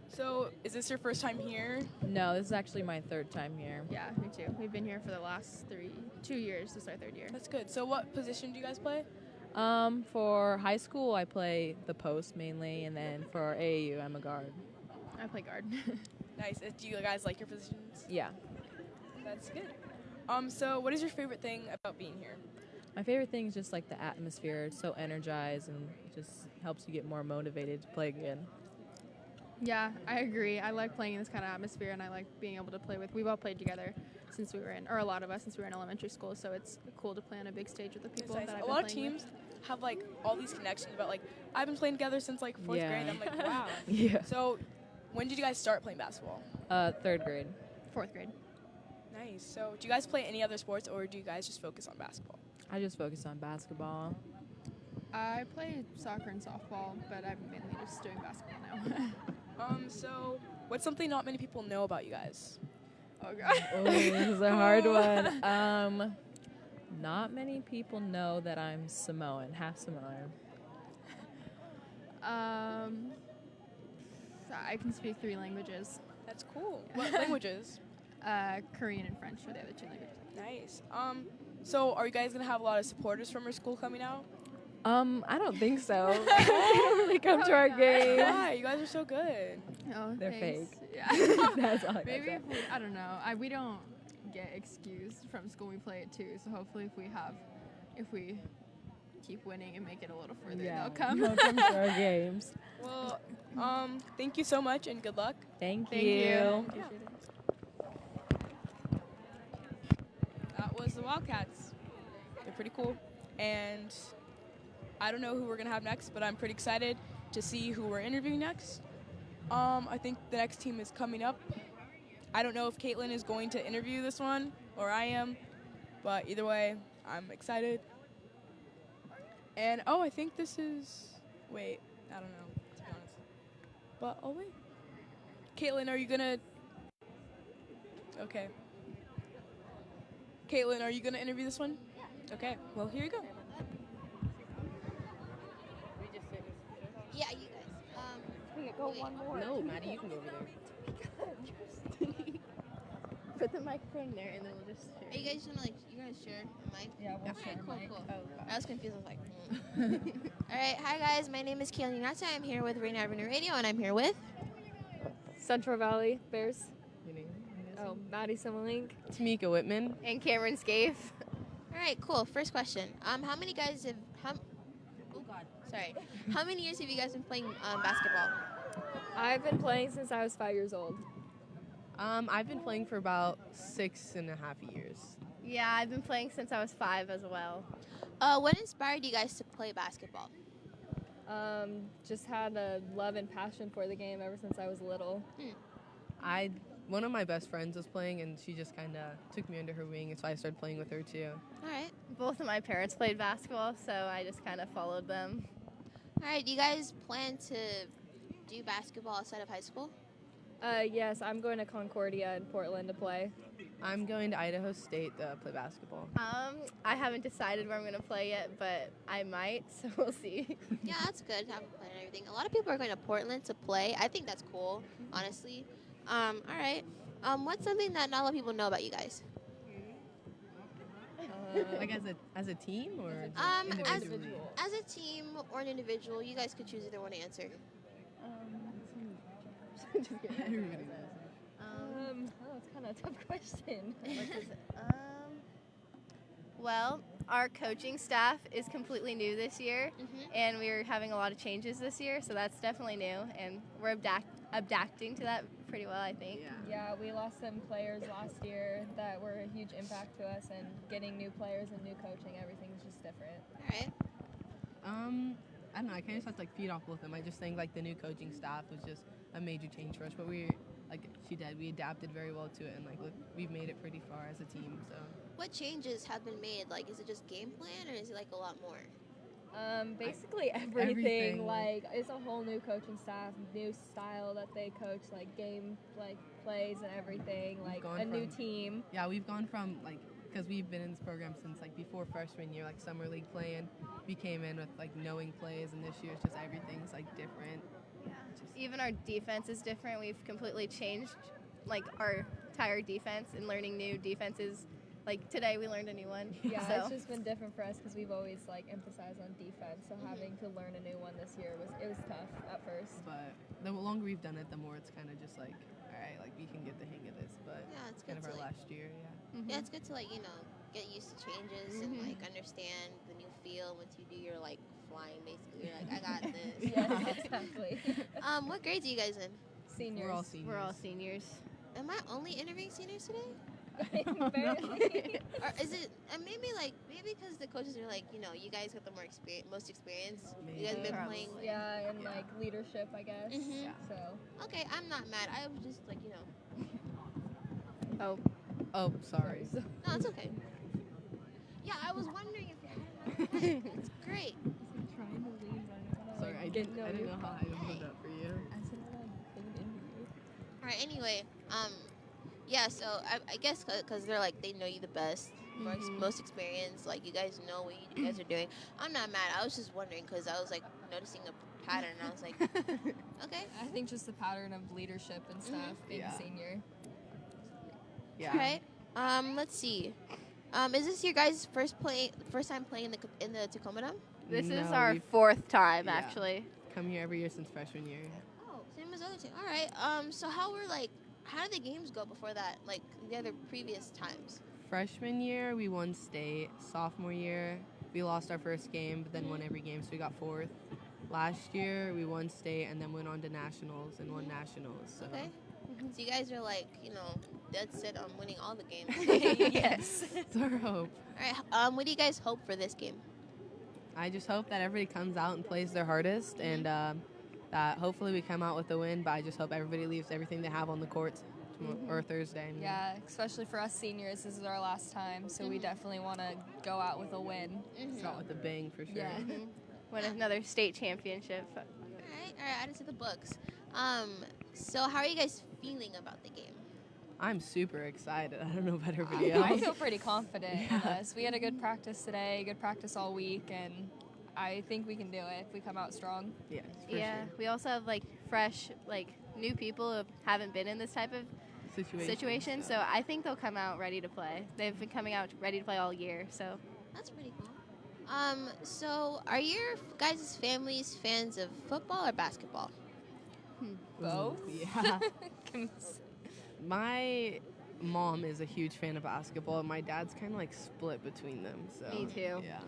So is this your first time here? No, this is actually my third time here. Yeah, me too. We've been here for the last 2 years. This is our third year. That's good. So what position do you guys play? For high school, I play the post mainly, and then for AAU, I'm a guard. I play guard. Nice. Do you guys like your positions? Yeah. That's good. So what is your favorite thing about being here? My favorite thing is just like the atmosphere. It's so energized and it just helps you get more motivated to play again. Yeah, I agree. I like playing in this kind of atmosphere, and I like being able to play with. We've all played together since we were in, or a lot of us since we were in elementary school. So it's cool to play on a big stage with the people Nice. that I've A been lot of playing teams have like all these connections about like I've been playing together since like fourth Yeah. grade. I'm like, wow. Yeah. So when did you guys start playing basketball? Third grade. with. Fourth grade. Nice. So do you guys play any other sports, or do you guys just focus on basketball? I just focus on basketball. I play soccer and softball, but I'm mainly just doing basketball now. So what's something not many people know about you guys? Oh god. Oh, this is a hard one. Not many people know that I'm Samoan, half Samoan. I can speak 3 languages. That's cool. What languages? Korean and French are the other 2 languages. Nice. So are you guys gonna have a lot of supporters from your school coming out? I don't think so. They don't really come to our game. Why? You guys are so good. Oh, They're thanks. fake. Yeah. That's all I Maybe got. if we, I don't know. We don't get excused from school. We play it too. So hopefully, if we keep winning and make it a little further, they'll come. They'll come to our games. Well, thank you so much and good luck. Thank Thank you. you. That was the Wildcats. They're pretty cool. And I don't know who we're going to have next, but I'm pretty excited to see who we're interviewing next. I think the next team is coming up. I don't know if Kaitlyn is going to interview this one or I am, but either way, I'm excited. And, I think this is... Wait, I don't know, to be honest. But, wait. Kaitlyn, are you going to... Okay. Kaitlyn, are you going to interview this one? Okay, well, here you go. Yeah, you guys. Go one more. No, Maddie, you can go over there. Put the microphone there, and then we'll just share. Are you guys gonna you guys share a mic? Yeah, we'll okay, share a cool, mic. cool. Oh, I was confused. I was like, All right, hi guys. My name is Kaitlyn Mashani. I'm here with Rainier Avenue Radio, and I'm here with Central Valley Bears. Maddie Simmelink. Tamika Whitman. And Cameron Scaife. All right, cool. First question. How many guys have oh god, sorry. How many years have you guys been playing basketball? I've been playing since I was 5 years old. I've been playing for about 6.5 years. Yeah, I've been playing since I was 5 as well. What inspired you guys to play basketball? Just had a love and passion for the game ever since I was little. One of my best friends was playing, and she just kind of took me under her wing, and so I started playing with her too. All right. Both of my parents played basketball, so I just kind of followed them. All right. Do you guys plan to do basketball outside of high school? Yes, I'm going to Concordia in Portland to play. I'm going to Idaho State to play basketball. I haven't decided where I'm going to play yet, but I might, so we'll see. Yeah, that's good to have a plan and everything. A lot of people are going to Portland to play. I think that's cool, honestly. All right. What's something that not a lot of people know about you guys? Like as a team or individually? As a team or an individual, you guys could choose either one to answer. Everybody knows. That's kind of a tough question. Well, our coaching staff is completely new this year, and we're having a lot of changes this year, so that's definitely new, and we're adapting to that pretty well, I think. Yeah, we lost some players last year that were a huge impact to us, and getting new players and new coaching, everything's just different. All right. I don't know. I kind of just have to feed off both of them. I just think the new coaching staff was just a major change for us, but we adapted very well to it, and look, we've made it pretty far as a team. So. What changes have been made? Is it just game plan, or is it a lot more? Basically everything. It's a whole new coaching staff, new style that they coach, game, plays and everything, a new team. Yeah, we've gone from, because we've been in this program since, before freshman year, summer league playing. We came in with, knowing plays, and this year it's just everything's, different. Yeah. Even our defense is different. We've completely changed, our entire defense and learning new defenses. Today we learned a new one. Yeah, so. It's just been different for us because we've always emphasized on defense. So having to learn a new one this year was tough at first. But the longer we've done it, the more it's kind of just all right, we can get the hang of this. But yeah, it's kind good of our last year. Yeah. Yeah, it's good to get used to changes and understand the new feel. Once you do your flying, basically, you're I got this. Yeah, exactly. What grades are you guys in? Seniors. We're all seniors. We're all seniors. Am I only interviewing seniors today? Barely. Or is it maybe because the coaches are you guys got the most experience. Maybe. You guys been playing. Yeah, and leadership, I guess. Yeah. So. Okay, I'm not mad. I was just Oh, sorry. No, it's okay. Yeah, I was wondering if you had another. It's great. Trying to leave, Sorry, I didn't know how I would put that for you. All right. Anyway, yeah. So I guess because they're they know you the best, most experienced. You guys know what you guys are doing. I'm not mad. I was just wondering because I was noticing a pattern. And I was okay. I think just the pattern of leadership and stuff being a senior. Yeah. All right. Let's see. Is this your guys' first time playing in the Tacoma Dome? This is No, our we've- 4th time, yeah. actually. Come here every year since freshman year. Oh, same as other team. All right. So how did the games go before that? The other previous times? Freshman year, we won state. Sophomore year, we lost our first game, but then won every game, so we got 4th. Last year, we won state and then went on to nationals and won nationals. So. Okay. So you guys are dead set on winning all the games. Yes. It's our hope. All right. What do you guys hope for this game? I just hope that everybody comes out and plays their hardest, and that hopefully we come out with a win. But I just hope everybody leaves everything they have on the court or Thursday. Yeah, especially for us seniors, this is our last time, so we definitely want to go out with a win. Start with a bang for sure. Yeah. Win another state championship. All right, add it to the books. So how are you guys feeling about the game? I'm super excited. I don't know about everybody else. I feel pretty confident in us. We had a good practice today, good practice all week, and I think we can do it if we come out strong. Yes, Yeah, sure. we also have fresh, new people who haven't been in this type of situation. So I think they'll come out ready to play. They've been coming out ready to play all year. So that's pretty cool. So are your guys' families fans of football or basketball? Both? Yeah. My mom is a huge fan of basketball, and my dad's kind of split between them. So Me too. Yeah.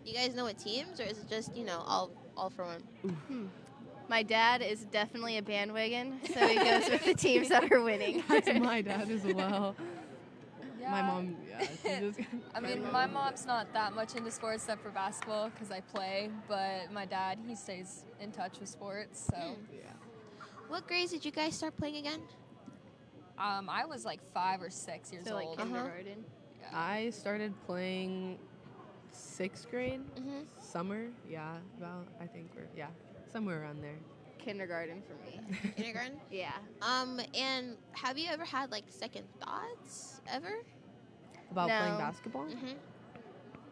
You guys know what teams, or is it just all for one? My dad is definitely a bandwagon, so he goes with the teams that are winning. That's my dad as well. Yeah, My mom, yeah. She just, I mean, my mom's not that much into sports except for basketball because I play, but my dad, he stays in touch with sports, so. Yeah. What grades did you guys start playing again? I was like 5 or 6 years So like old. kindergarten. I started playing 6th grade, summer. Yeah, about I think somewhere around there. Kindergarten for me. Kindergarten? Yeah. And have you ever had like second thoughts ever? About playing basketball?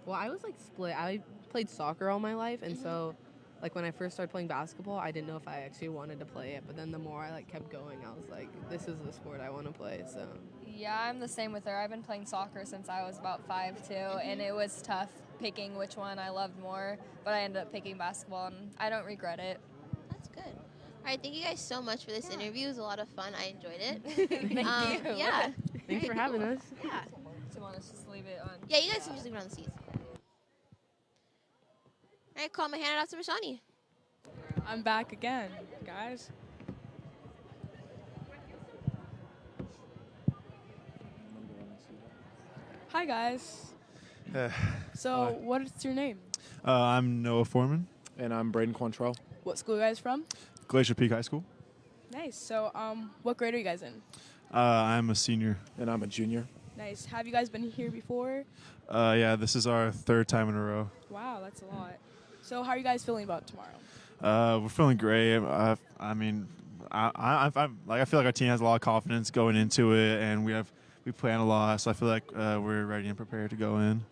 Well, I was like split. I played soccer all my life, and so like when I first started playing basketball, I didn't know if I actually wanted to play it. But then the more I like kept going, I was like, this is the sport I want to play. So. Yeah, I'm the same with her. I've been playing soccer since I was about 5 too, and it was tough picking which one I loved more, but I ended up picking basketball, and I don't regret it. That's good. All right, thank you guys so much for this interview. It was a lot of fun. I enjoyed it. Thank you. Yeah. Thanks for having us. Yeah. Do you want us to just leave it on? Yeah, you guys can just leave it on the seats. All right, call my hand out to Mashani. I'm back again, guys. Hi, guys. So, what's your name? I'm Noah Foreman. And I'm Braden Quantrell. What school are you guys from? Glacier Peak High School. Nice. So, what grade are you guys in? I'm a senior. And I'm a junior. Nice. Have you guys been here before? Yeah, this is our 3rd time in a row. Wow, that's a lot. So, how are you guys feeling about tomorrow? We're feeling great. I mean, I feel like our team has a lot of confidence going into it, and we plan a lot, so I feel like we're ready and prepared to go in.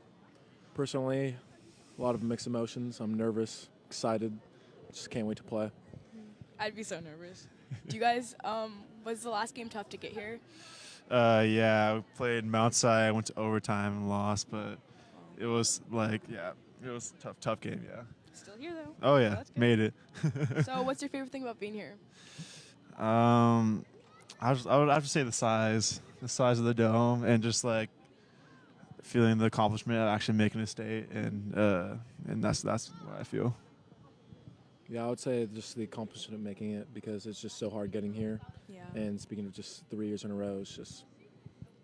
Personally, a lot of mixed emotions. I'm nervous, excited, just can't wait to play. I'd be so nervous. Do you guys, was the last game tough to get here? Yeah, we played Mount Si, went to overtime and lost, but it was like, it was a tough game, yeah. Still here, though. Oh, yeah, So made it. So, what's your favorite thing about being here? I would have to say the size of the dome, and just like feeling the accomplishment of actually making a state, and that's what I feel. Yeah, I would say just the accomplishment of making it, because it's just so hard getting here. Yeah. And speaking of just 3 years in a row, it's just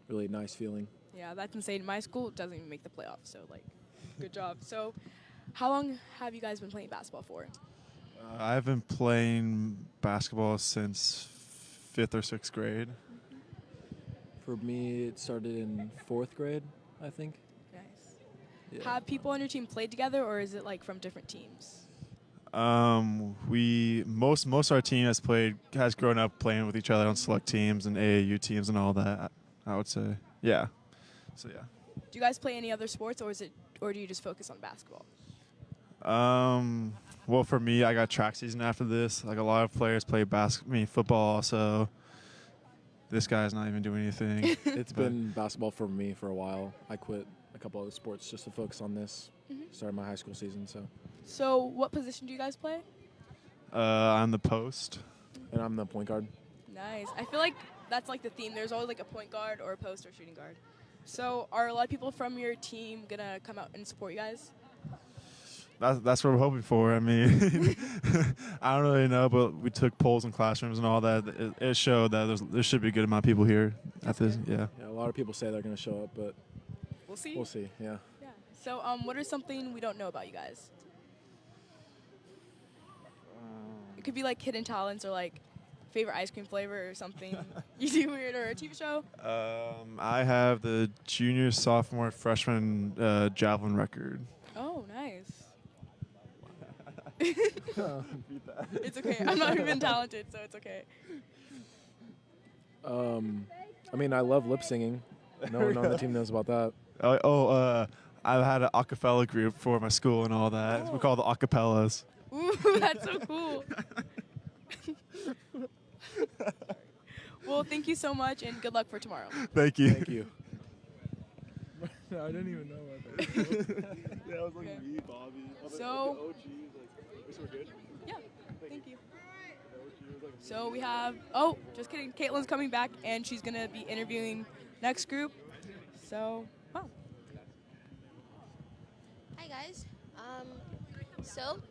really nice feeling. Yeah, that's insane. My school doesn't even make the playoffs, so like, good job. So, how long have you guys been playing basketball for? I've been playing basketball since 5th or 6th grade. For me, it started in 4th grade, I think. Nice. Yeah. Have people on your team played together, or is it like from different teams? Most of our team has grown up playing with each other on select teams and AAU teams and all that, I would say. Yeah. So yeah. Do you guys play any other sports, or do you just focus on basketball? Well, for me, I got track season after this. Like, a lot of players play football also. This guy's not even doing anything. It's been basketball for me for a while. I quit a couple other sports just to focus on this. Started my high school season, so. So, what position do you guys play? I'm the post. And I'm the point guard. Nice. I feel like that's like the theme. There's always like a point guard or a post or shooting guard. So, are a lot of people from your team gonna come out and support you guys? That's what we're hoping for. I mean, I don't really know, but we took polls in classrooms and all that. It showed that there should be a good amount of people here at this. Yeah. Yeah, a lot of people say they're going to show up, but we'll see. We'll see. Yeah. Yeah. So, what is something we don't know about you guys? It could be like hidden talents or like favorite ice cream flavor or something you do weird, or a TV show. I have the junior, sophomore, freshman javelin record. Oh, nice. It's okay. I'm not even talented, so it's okay. I mean, I love lip singing. No one on the team knows about that. I've had an a cappella group for my school and all that. Oh. We call it the acapellas. Ooh, that's so cool. Well, thank you so much, and good luck for tomorrow. Thank you. Thank you. No, I didn't even know about that. Yeah, I was like, Okay. me, Bobby. So- we're good? Yeah, thank you. So we have, just kidding. Kaitlyn's coming back, and she's going to be interviewing next group. So, wow. Hi, guys. So,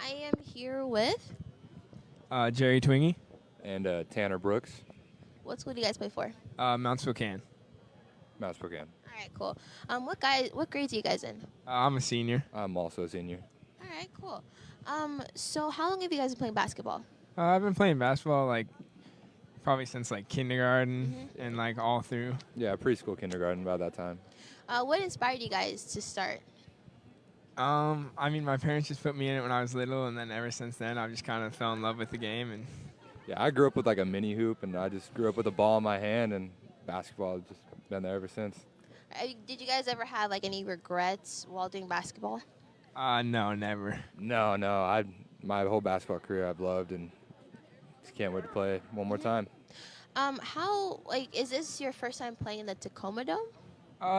I am here with, Jerry Twingy. And Tanner Brooks. what school do you guys play for? Mount Spokane. Mass Spokane. All right, cool. What grades are you guys in? I'm a senior. I'm also a senior. All right, cool. So how long have you guys been playing basketball? I've been playing basketball like probably since like kindergarten and like all through. Yeah, preschool, kindergarten, about that time. What inspired you guys to start? I mean, my parents just put me in it when I was little, and then ever since then, I've just kind of fell in love with the game. And Yeah, I grew up with like a mini hoop, and I just grew up with a ball in my hand, and basketball has just been there ever since. Did you guys ever have like any regrets while doing basketball? No, never. No, my whole basketball career I've loved, and just can't wait to play one more time. Is this your first time playing in the Tacoma Dome?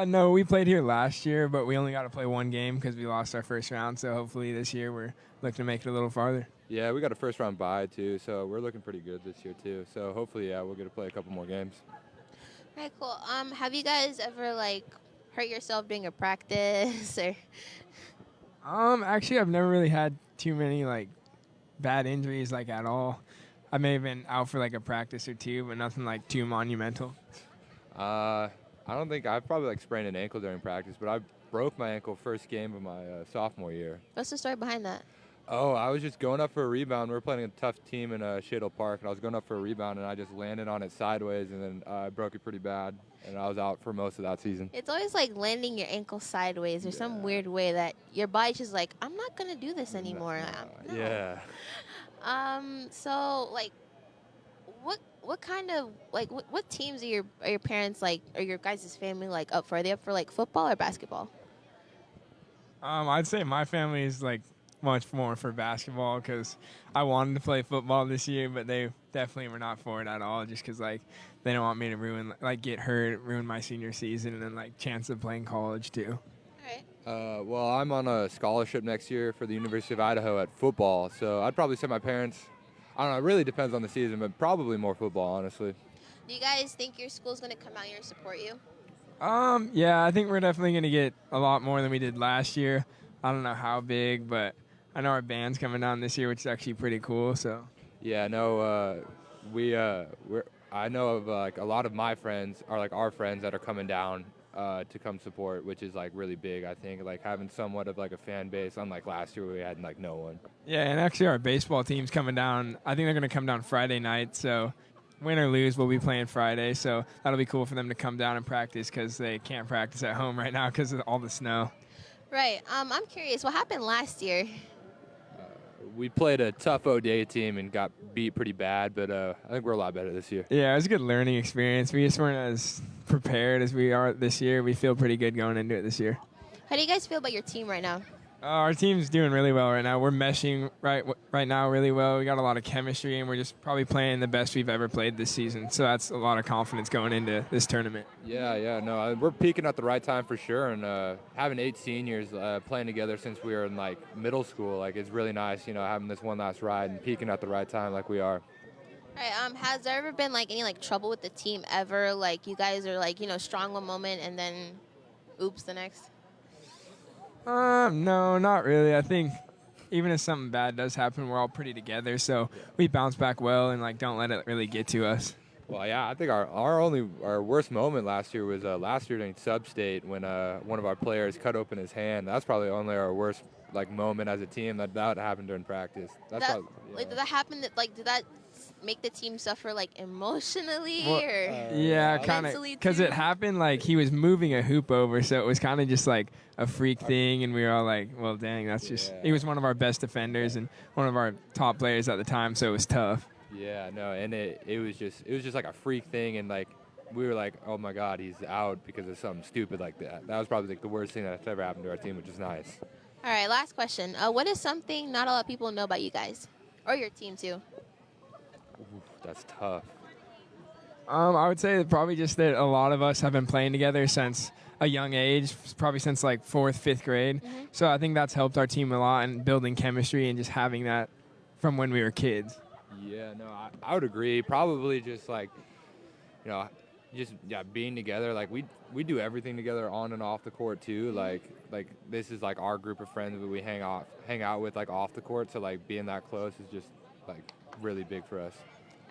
No, we played here last year, but we only got to play one game because we lost our first round. So hopefully this year we're looking to make it a little farther. Yeah, we got a first round bye too, so we're looking pretty good this year too. So hopefully, we'll get to play a couple more games. All right, cool. Have you guys ever hurt yourself during a practice or? Actually, I've never really had too many bad injuries at all. I may have been out for a practice or two, but nothing too monumental. I don't think I've probably sprained an ankle during practice, but I broke my ankle first game of my sophomore year. What's the story behind that? Oh, I was just going up for a rebound. We were playing a tough team in Shadle Park, and I was going up for a rebound, and I just landed on it sideways, and then I broke it pretty bad, and I was out for most of that season. It's always like landing your ankle sideways or some weird way that your body's just like, I'm not gonna do this anymore. No. Yeah. So what kind of what teams are your parents or your guys' family up for? Are they up for football or basketball? I'd say my family is much more for basketball because I wanted to play football this year, but they definitely were not for it at all just because they don't want me to get hurt, ruin my senior season, and then chance of playing college too. Well, I'm on a scholarship next year for the University of Idaho at football, so I'd probably say my parents, I don't know, it really depends on the season, but probably more football, honestly. Do you guys think your school's going to come out here and support you? Yeah, I think we're definitely going to get a lot more than we did last year. I don't know how big, but I know our band's coming down this year, which is actually pretty cool. So. Yeah, no, I know of a lot of my friends are our friends that are coming down to come support, which is really big. I think having somewhat of a fan base, unlike last year where we had no one. Yeah, and actually our baseball team's coming down. I think they're going to come down Friday night. So win or lose, we'll be playing Friday. So that'll be cool for them to come down and practice because they can't practice at home right now because of all the snow. Right. I'm curious, what happened last year? We played a tough ODA team and got beat pretty bad, but I think we're a lot better this year. Yeah, it was a good learning experience. We just weren't as prepared as we are this year. We feel pretty good going into it this year. How do you guys feel about your team right now? Our team's doing really well right now. We're meshing right now really well. We got a lot of chemistry, and we're just probably playing the best we've ever played this season. So that's a lot of confidence going into this tournament. Yeah, no, we're peaking at the right time for sure. And having 8 seniors playing together since we were in middle school, it's really nice. Having this one last ride and peaking at the right time like we are. All right. Has there ever been any trouble with the team ever? You guys are strong one moment and then, oops, the next. No, not really. I think even if something bad does happen, we're all pretty together. So we bounce back well and don't let it really get to us. Well, yeah, I think our worst moment last year was last year during Sub-State when one of our players cut open his hand. That's probably only our worst moment as a team. That happened during practice. Did that happen? Did that make the team suffer emotionally or yeah, kind of, because it happened he was moving a hoop over, so it was kind of just a freak thing, and we were all well, dang, that's just. He was one of our best defenders and one of our top players at the time, so it was tough. Yeah, no, and it was just a freak thing, and we were oh my God, he's out because of something stupid like that. That was probably the worst thing that's ever happened to our team, which is nice. All right, last question. What is something not a lot of people know about you guys or your team too? Ooh, that's tough. I would say probably just that a lot of us have been playing together since a young age, probably since 4th, 5th grade. Mm-hmm. So I think that's helped our team a lot in building chemistry and just having that from when we were kids. Yeah, no, I would agree. Probably just being together. We do everything together on and off the court too. This is our group of friends that we hang out with off the court. So being that close is just really big for us.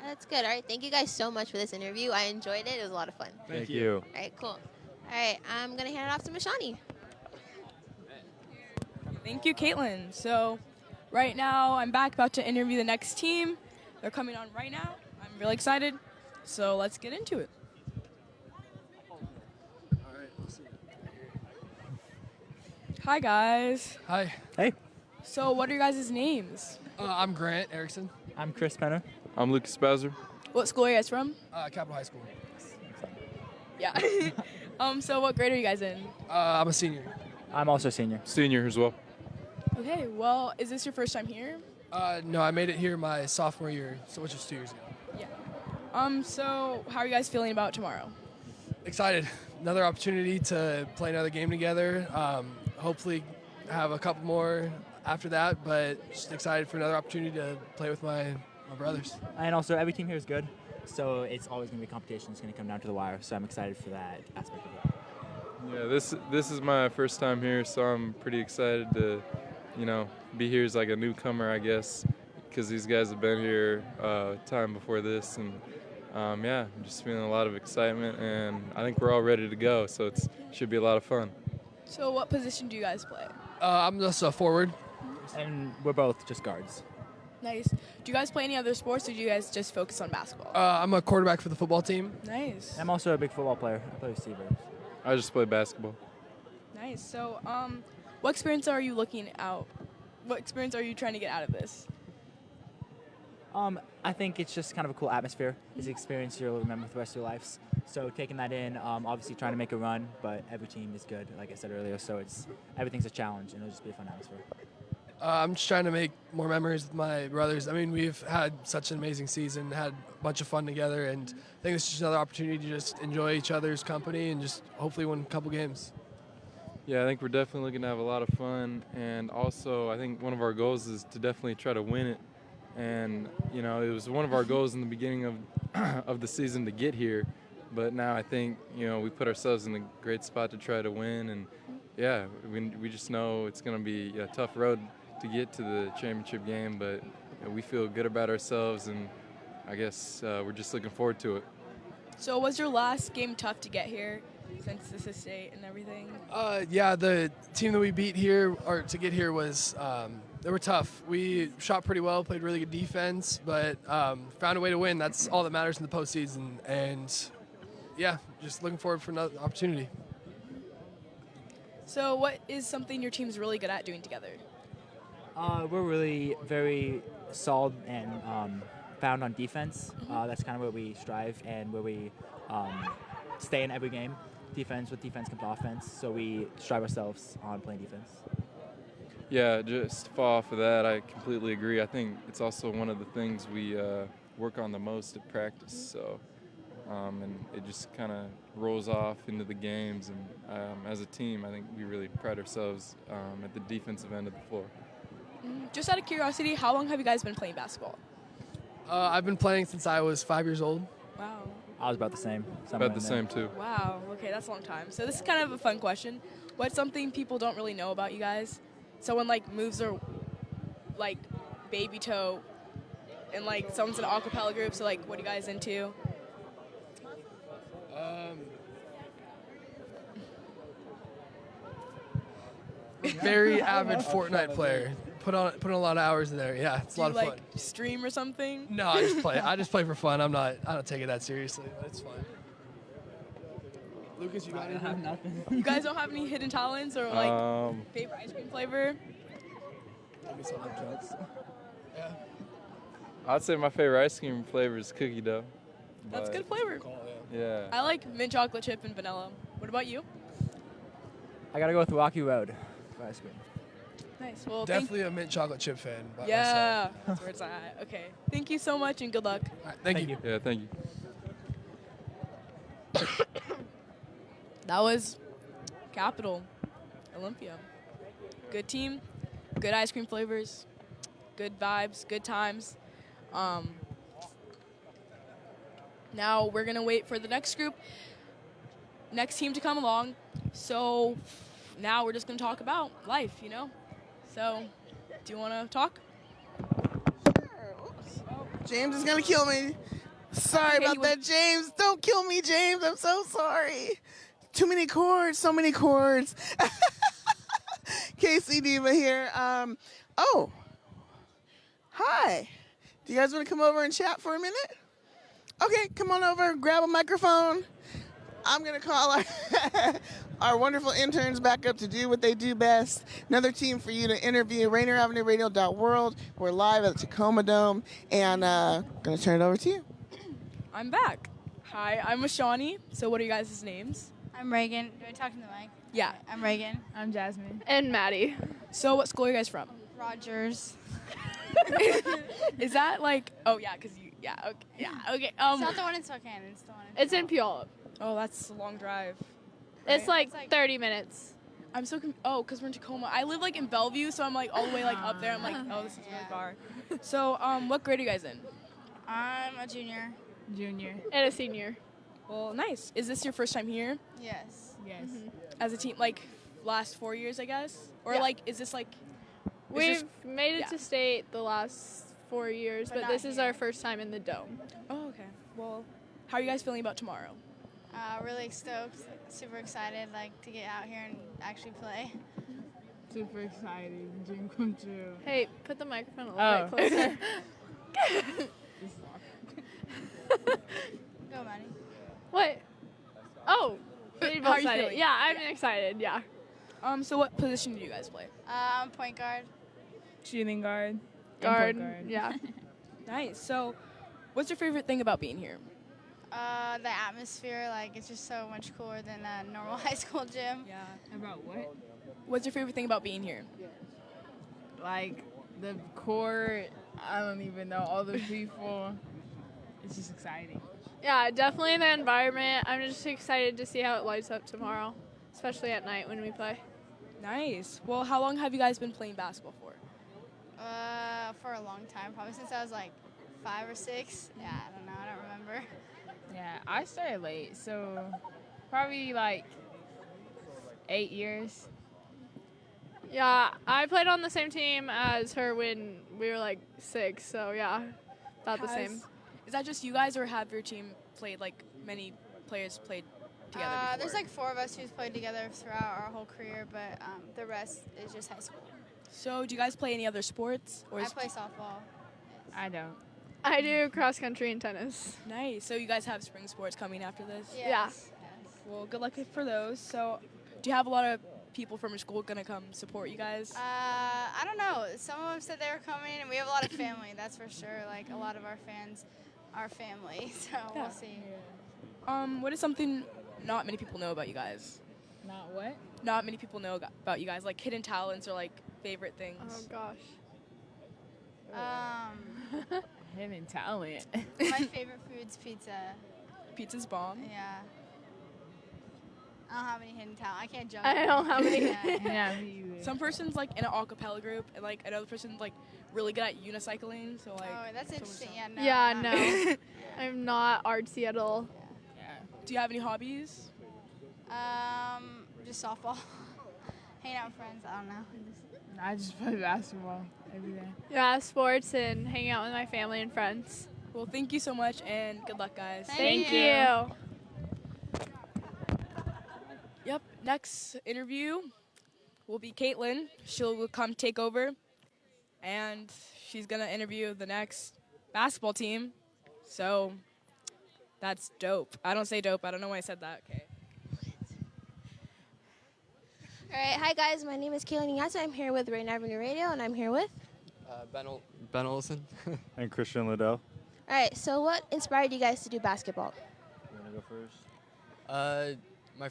That's good. All right, thank you guys so much for this interview. I enjoyed it. It was a lot of fun. Thank you. All right, cool. All All right, I'm going to hand it off to Mashani. Thank you, Kaitlyn. So right now I'm back about to interview the next team. They're coming on right now. I'm really excited. So let's get into it. Hi, guys. Hi. Hey. So what are your guys' names? I'm Grant Erickson. I'm Chris Penner. I'm Lucas Bowser. What school are you guys from? Capital High School. Yeah. So what grade are you guys in? I'm a senior. I'm also a senior. Senior as well. Okay, well, is this your first time here? No, I made it here my sophomore year, so which was 2 years ago. Yeah. So how are you guys feeling about tomorrow? Excited. Another opportunity to play another game together. Hopefully have a couple more after that, but just excited for another opportunity to play with my brothers. And also, every team here is good, so it's always going to be competition. It's going to come down to the wire, so I'm excited for that aspect of it. Yeah, this is my first time here, so I'm pretty excited to, be here as like a newcomer, I guess, because these guys have been here time before this, and I'm just feeling a lot of excitement, and I think we're all ready to go, so it should be a lot of fun. So what position do you guys play? I'm just a forward. And we're both just guards. Nice. Do you guys play any other sports, or do you guys just focus on basketball? I'm a quarterback for the football team. Nice. I'm also a big football player. I play receiver. I just play basketball. Nice. So, what experience are you looking out? What experience are you trying to get out of this? I think it's just kind of a cool atmosphere. It's an experience you'll remember for the rest of your lives. So taking that in, obviously trying to make a run, but every team is good, like I said earlier. So everything's a challenge, and it'll just be a fun atmosphere. I'm just trying to make more memories with my brothers. I mean, we've had such an amazing season, had a bunch of fun together, and I think it's just another opportunity to just enjoy each other's company and just hopefully win a couple games. Yeah, I think we're definitely looking to have a lot of fun, and also I think one of our goals is to definitely try to win it. And, it was one of our goals in the beginning of the season to get here, but now I think, we put ourselves in a great spot to try to win, and yeah, we just know it's going to be a tough road to get to the championship game, but we feel good about ourselves, and I guess we're just looking forward to it. So was your last game tough to get here, since this is state and everything? Yeah, the team that we beat here, or to get here, was they were tough. We shot pretty well, played really good defense, but found a way to win. That's all that matters in the postseason, and yeah, just looking forward for another opportunity. So what is something your team's really good at doing together? We're really very solid and found on defense. That's kind of where we strive and where we stay in every game. Defense comes offense, so we strive ourselves on playing defense. Yeah, just to fall off of that, I completely agree. I think it's also one of the things we work on the most at practice. So, and it just kind of rolls off into the games. And as a team, I think we really pride ourselves at the defensive end of the floor. Just out of curiosity, how long have you guys been playing basketball? I've been playing since I was 5 years old. Wow. I was about the same. About the same, too. Wow. Okay, that's a long time. So this is kind of a fun question. What's something people don't really know about you guys? Someone, moves their, baby toe, and, someone's in an a cappella group, so, what are you guys into? Very avid Fortnite player. Put a lot of hours in there. Yeah, it's a lot of fun. Stream or something? No, I just play. I just play for fun. I don't take it that seriously. But it's fun. Lucas, you got anything? Nothing. You guys don't have any hidden talents or favorite ice cream flavor? Give me some jokes. Yeah. I'd say my favorite ice cream flavor is cookie dough. That's a good flavor. Yeah. I like mint chocolate chip and vanilla. What about you? I gotta go with Rocky Road for ice cream. Nice. Well, definitely a mint chocolate chip fan. Yeah, that's where it's at. Okay. Thank you so much and good luck. All right, thank you. Yeah, thank you. That was Capital Olympia. Good team, good ice cream flavors, good vibes, good times. Now we're gonna wait for the next team to come along. So now we're just gonna talk about life, So, do you want to talk? James is gonna kill me. Sorry about that, James. Don't kill me, James. I'm so sorry. Too many chords, so many chords. K-Cee Deeva here. Oh, hi. Do you guys want to come over and chat for a minute? Okay, come on over, grab a microphone. I'm going to call our wonderful interns back up to do what they do best. Another team for you to interview, RainierAvenueRadio.World. We're live at the Tacoma Dome, and going to turn it over to you. I'm back. Hi, I'm Mashani. So what are you guys' names? I'm Reagan. Do I talk to the mic? Yeah. I'm Reagan. I'm Jasmine. And Maddie. So what school are you guys from? Rogers. Is that like, oh yeah, because you, yeah, okay. Yeah, okay. It's not the one in Spokane. It's the one in It's in Puyallup. Oh, that's a long drive. It's like 30 minutes. I'm so because we're in Tacoma. I live like in Bellevue, so I'm like all the way like up there. I'm like, oh, this is really far. So, what grade are you guys in? I'm a junior. Junior. And a senior. Well, nice. Is this your first time here? Yes. Yes. As a team, like last 4 years, I guess? Or Yeah. like, is this like... We've made it to state the last 4 years, but this is our first time in the Dome. Oh, okay. Well, how are you guys feeling about tomorrow? Really stoked. Super excited, like, to get out here and actually play. Super exciting. Dream come true. Hey, put the microphone a little bit closer. Go, Maddie. What? Oh. we How both are you said it. feeling? Yeah, I'm excited, yeah. So what position do you guys play? I'm point guard. Shooting guard. Guard, yeah. Nice. So, what's your favorite thing about being here? The atmosphere, like, it's just so much cooler than a normal high school gym. Yeah. About what? What's your favorite thing about being here? Like the court, I don't even know, all the people. It's just exciting. Yeah, definitely the environment. I'm just excited to see how it lights up tomorrow, especially at night when we play. Nice. Well, how long have you guys been playing basketball for? For a long time, probably since I was like 5 or 6. Yeah, I don't know, I don't remember. Yeah, I started late, so probably like 8 years. Yeah, I played on the same team as her when we were like 6, so yeah, about the same. Is that just you guys, or have your team played, like, many players played together before? There's like 4 of us who's played together throughout our whole career, but the rest is just high school. So, do you guys play any other sports? Or I play softball. I don't. I do cross country and tennis. Nice. So, you guys have spring sports coming after this? Yes. Well, good luck for those. So, do you have a lot of people from your school going to come support you guys? I don't know. Some of them said they were coming, and we have a lot of family, that's for sure. Like, a lot of our fans are family, so we'll see. What is something not many people know about you guys? Not what? Not many people know about you guys, like hidden talents or like favorite things. Oh gosh. Hidden talent. My favorite food's pizza. Pizza's bomb? Yeah. I don't have any hidden talent. I can't jump. I don't have any. Yeah, me either. Some person's like in an a cappella group, and like another person's like really good at unicycling. So like. Oh, that's interesting. Yeah, no. Yeah, no. I'm not artsy at all. Yeah. Do you have any hobbies? Just softball. Hanging out with friends. I don't know. I just play basketball every day. Yeah, sports and hanging out with my family and friends. Well, thank you so much, and good luck, guys. Thank you. Yep. Next interview will be Kaitlyn. She'll come take over, and she's gonna interview the next basketball team. So that's dope. I don't say dope. I don't know why I said that. Okay. All right, hi guys. My name is Kaitlyn Mashani. I'm here with Rain Avenue Radio, and I'm here with. Ben Olson. And Christian Liddell. All right. So, what inspired you guys to do basketball? You want to go first? All my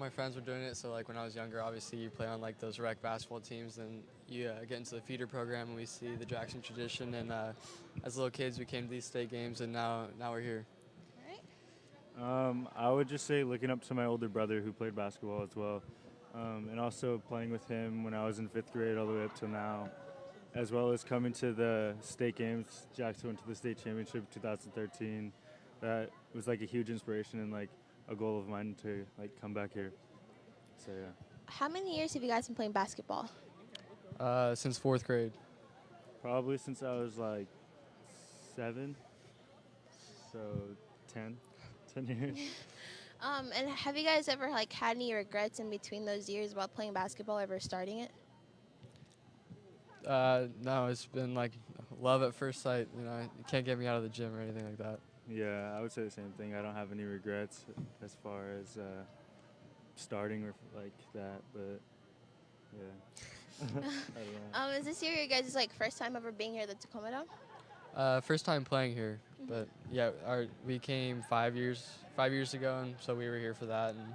friends were doing it. So like when I was younger, obviously you play on like those rec basketball teams, and you get into the feeder program, and we see the Jackson tradition. And as little kids, we came to these state games, and now we're here. I would just say looking up to my older brother who played basketball as well. And also playing with him when I was in 5th grade all the way up to now, as well as coming to the state games. Jackson went to the state championship 2013. That was like a huge inspiration and like a goal of mine to like come back here. So yeah. How many years have you guys been playing basketball? Since 4th grade. Probably since I was like 7, so 10 years. And have you guys ever like had any regrets in between those years about playing basketball, ever starting it? No, it's been like love at first sight. You know, you can't get me out of the gym or anything like that. Yeah, I would say the same thing. I don't have any regrets as far as starting or like that, but yeah. I don't know. Is this year your guys' like first time ever being here at the Tacoma Dome? First time playing here, but yeah, we came 5 years ago, and so we were here for that and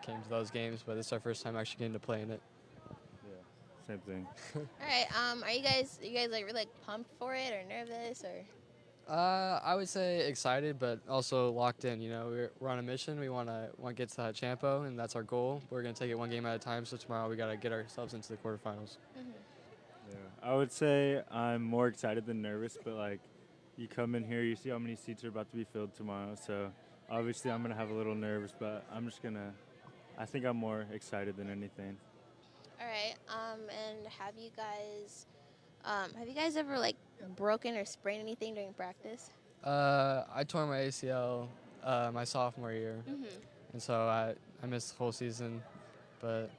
came to those games. But this is our first time actually getting to play in it. Yeah, same thing. All right. Are you guys like really like pumped for it or nervous or? I would say excited, but also locked in. You know, we're on a mission. We want to get to Champo, and that's our goal. We're gonna take it one game at a time. So tomorrow we gotta get ourselves into the quarterfinals. Yeah, I would say I'm more excited than nervous, but like you come in here, you see how many seats are about to be filled tomorrow. So obviously I'm gonna have a little nervous, but I think I'm more excited than anything. All right. And have you guys ever like broken or sprained anything during practice? I tore my ACL my sophomore year, and so I missed the whole season, but.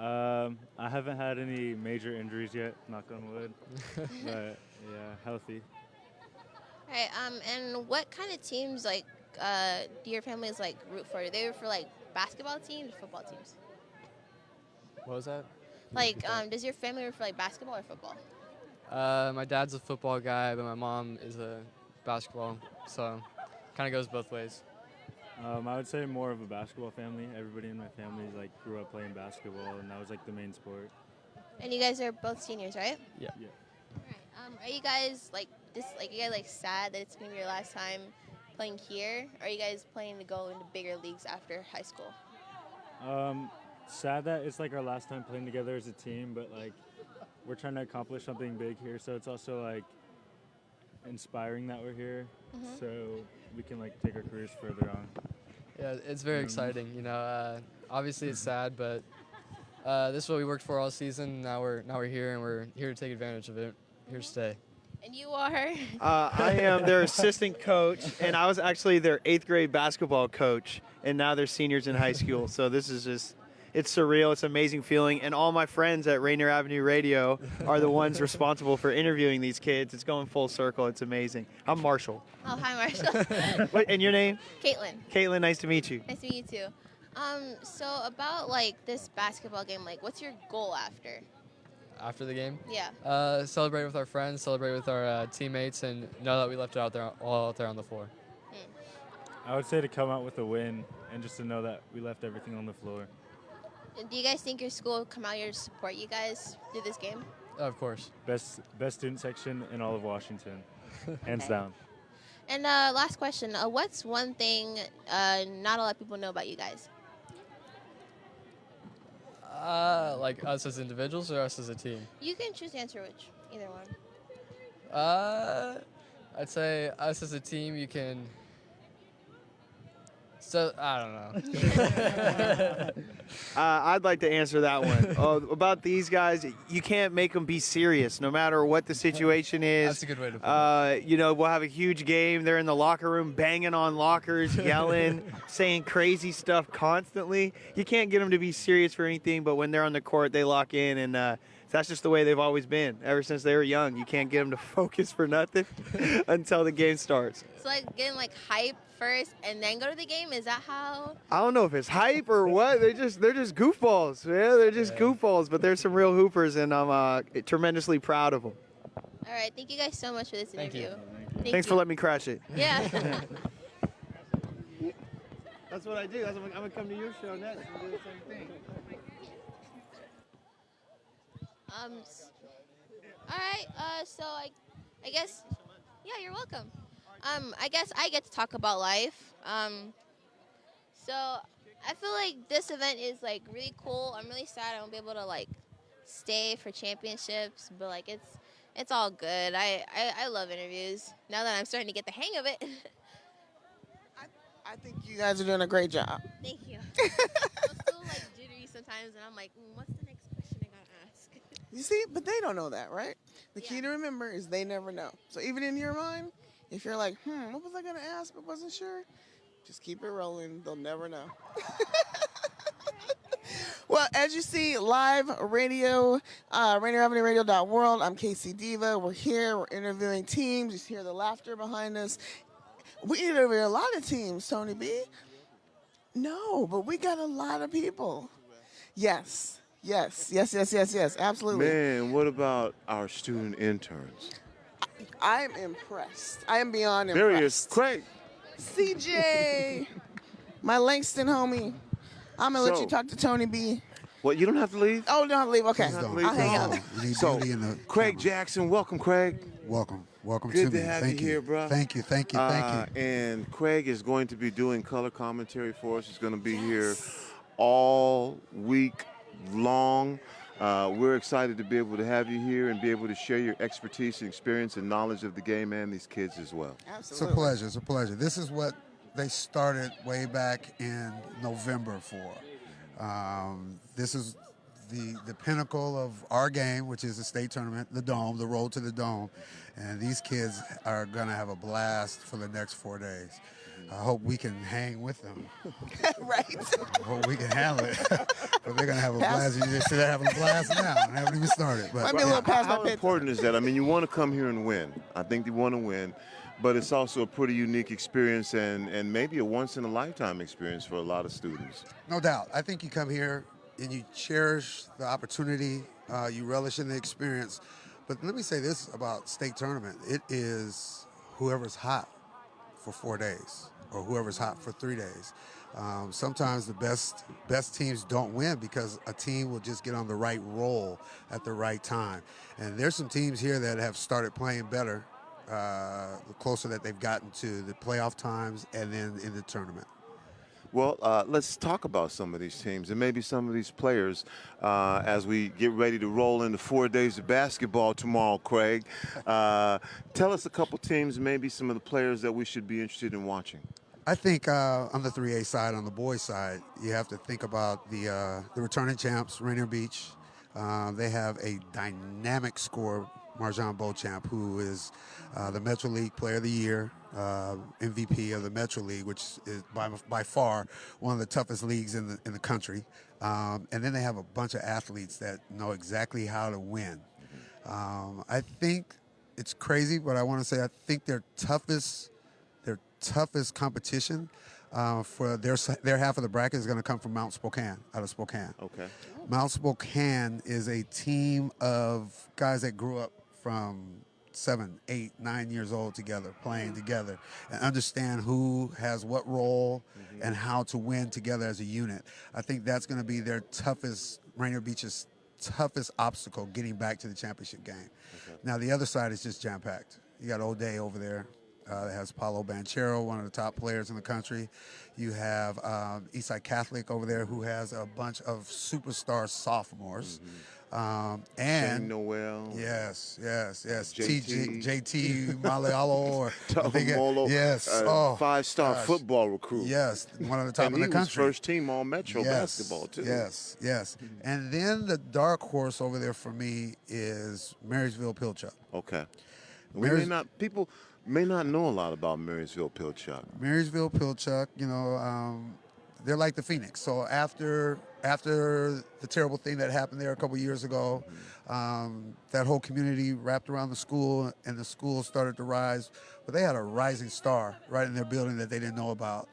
I haven't had any major injuries yet, knock on wood, but yeah, healthy. All right. And what kind of teams like do your families like root for? Do they root for like basketball teams or football teams? What was that? Like, does your family root for like basketball or football? My dad's a football guy, but my mom is a basketball, so kind of goes both ways. I would say more of a basketball family. Everybody in my family like grew up playing basketball, and that was like the main sport. And you guys are both seniors, right? Yeah. Yeah. All right. Are you guys like sad that it's gonna be your last time playing here? Or are you guys planning to go into bigger leagues after high school? Sad that it's like our last time playing together as a team, but like we're trying to accomplish something big here, so it's also like inspiring that we're here, so we can like take our careers further on. Yeah, it's very exciting. You know, obviously it's sad, but this is what we worked for all season. Now we're here, and we're here to take advantage of it. Here to stay. And you are? I am their assistant coach, and I was actually their 8th grade basketball coach, and now they're seniors in high school. So this is just, it's surreal. It's an amazing feeling. And all my friends at Rainier Avenue Radio are the ones responsible for interviewing these kids. It's going full circle. It's amazing. I'm Marshall. Oh, hi, Marshall. And your name? Caitlin. Caitlin, nice to meet you. Nice to meet you too. So about like this basketball game, like what's your goal after? After the game? Yeah. Celebrate with our friends, celebrate with our teammates, and know that we left it all out there on the floor. I would say to come out with a win, and just to know that we left everything on the floor. And do you guys think your school will come out here to support you guys through this game? Of course. Best student section in all of Washington, hands down. And last question, what's one thing not a lot of people know about you guys? Like us as individuals or us as a team? You can choose to answer which, either one. I'd say us as a team, you can. So I don't know. I'd like to answer that one. About these guys, you can't make them be serious, no matter what the situation is. That's a good way to put it. You know, we'll have a huge game. They're in the locker room, banging on lockers, yelling, saying crazy stuff constantly. You can't get them to be serious for anything, but when they're on the court, they lock in, and that's just the way they've always been ever since they were young. You can't get them to focus for nothing until the game starts. So like getting like hype first and then go to the game, is that how? I don't know if it's hype or what. They're just goofballs. Yeah, they're just goofballs, but they're some real hoopers, and I'm tremendously proud of them. All right, thank you guys so much for this interview. Thanks for letting me crash it. Yeah. That's what I do. I'm gonna come to your show next and do the same thing. All right. So I guess. Yeah, you're welcome. I guess I get to talk about life. So I feel like this event is like really cool. I'm really sad I won't be able to like stay for championships, but like it's all good. I love interviews now that I'm starting to get the hang of it. I think you guys are doing a great job. Thank you. I'm still like jittery sometimes, and I'm like, what's the next question I gotta ask? You see, but they don't know that, right? The key to remember is they never know. So even in your mind, if you're like, what was I gonna ask but wasn't sure, Just keep it rolling. They'll never know. Well, as you see, live radio, RainierAvenueRadio.World. I'm K-Cee Deeva. We're here. We're interviewing teams. You hear the laughter behind us. We interview a lot of teams, Tony B. No, but we got a lot of people. Yes. Absolutely. Man, what about our student interns? I'm impressed. I am beyond There he impressed. is. Craig. CJ, my Langston homie. I'm going to let So- you talk to Tony B. What, you don't have to leave? Oh, don't have to leave. Okay. You don't have to I'll hang out. So, Craig Jackson, welcome, Craig. Welcome Good to me. to have Thank you here, bro. Thank you. And Craig is going to be doing color commentary for us. He's going to be here all week long. We're excited to be able to have you here and be able to share your expertise and experience and knowledge of the game and these kids as well. It's a pleasure. It's a pleasure. This is what they started way back in November for. This is the pinnacle of our game, which is the state tournament, the Dome, the road to the Dome. And these kids are going to have a blast for the next 4 days. I hope we can hang with them. Right. I hope we can handle it. But they're going to have a blast. You just see they're having a blast now. I haven't even started. But How important is that? I mean, you want to come here and win. I think you want to win. But it's also a pretty unique experience and maybe a once-in-a-lifetime experience for a lot of students. No doubt. I think you come here and you cherish the opportunity, you relish in the experience. But let me say this about state tournament. It is whoever's hot for 4 days or whoever's hot for 3 days. Sometimes the best teams don't win because a team will just get on the right roll at the right time. And there's some teams here that have started playing better the closer that they've gotten to the playoff times and then in the tournament. Well, let's talk about some of these teams and maybe some of these players as we get ready to roll into 4 days of basketball tomorrow, Craig. Tell us a couple teams, maybe some of the players that we should be interested in watching. I think on the 3A side, on the boys' side, you have to think about the returning champs, Rainier Beach. They have a dynamic scorer, Marjan Beauchamp, who is the Metro League Player of the Year, MVP of the Metro League, which is by far one of the toughest leagues in the country. And then they have a bunch of athletes that know exactly how to win. I think it's crazy, but I want to say I think their toughest competition for their half of the bracket is going to come from Mount Spokane, out of Spokane. Okay. Mount Spokane is a team of guys that grew up from 7, 8, 9 years old together, playing together, and understand who has what role and how to win together as a unit. I think that's going to be their toughest, Rainier Beach's toughest obstacle getting back to the championship game. Okay. Now, the other side is just jam-packed. You got O'Day over there. That has Paulo Banchero, one of the top players in the country. You have Eastside Catholic over there, who has a bunch of superstar sophomores. And Shane Noel. Yes. JT. JT Malialo or Molo, yes. Five-star football recruit. Yes, one of the top in the country. And he was first team All-Metro basketball, too. Yes. And then the dark horse over there for me is Marysville Pilchuck. Okay. People may not know a lot about Marysville Pilchuck. Marysville Pilchuck, they're like the Phoenix. So after the terrible thing that happened there a couple years ago, that whole community wrapped around the school, and the school started to rise. But they had a rising star right in their building that they didn't know about,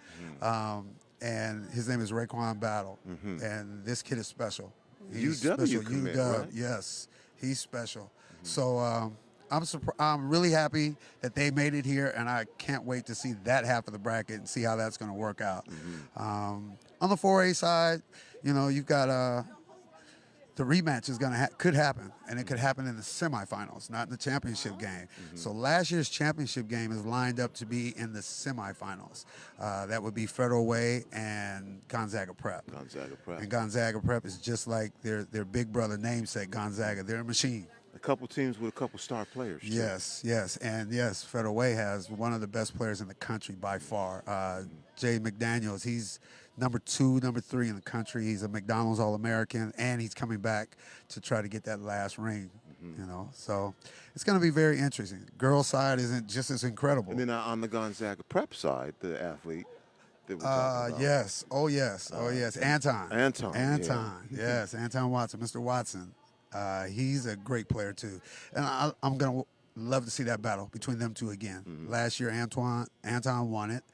and his name is Raekwon Battle. And this kid is special. He's UW commit, right? Yes, he's special. So I'm really happy that they made it here, and I can't wait to see that half of the bracket and see how that's going to work out. On the 4A side, you've got the rematch is could happen, and it could happen in the semifinals, not in the championship game. So last year's championship game is lined up to be in the semifinals. That would be Federal Way and Gonzaga Prep. And Gonzaga Prep is just like their big brother namesake, Gonzaga. They're a machine. A couple teams with a couple star players, too. Yes. And yes, Federal Way has one of the best players in the country by far. Jay McDaniels, he's number 2, number 3 in the country. He's a McDonald's All-American, and he's coming back to try to get that last ring, So it's going to be very interesting. Girls' side isn't just as incredible. And then on the Gonzaga Prep side, the athlete, that we're talking about? Yes. Oh, yes. Oh, yes. Anton. Anton. Yes. Anton Watson. Mr. Watson. He's a great player, too. And I'm going to love to see that battle between them two again. Last year, Anton won it.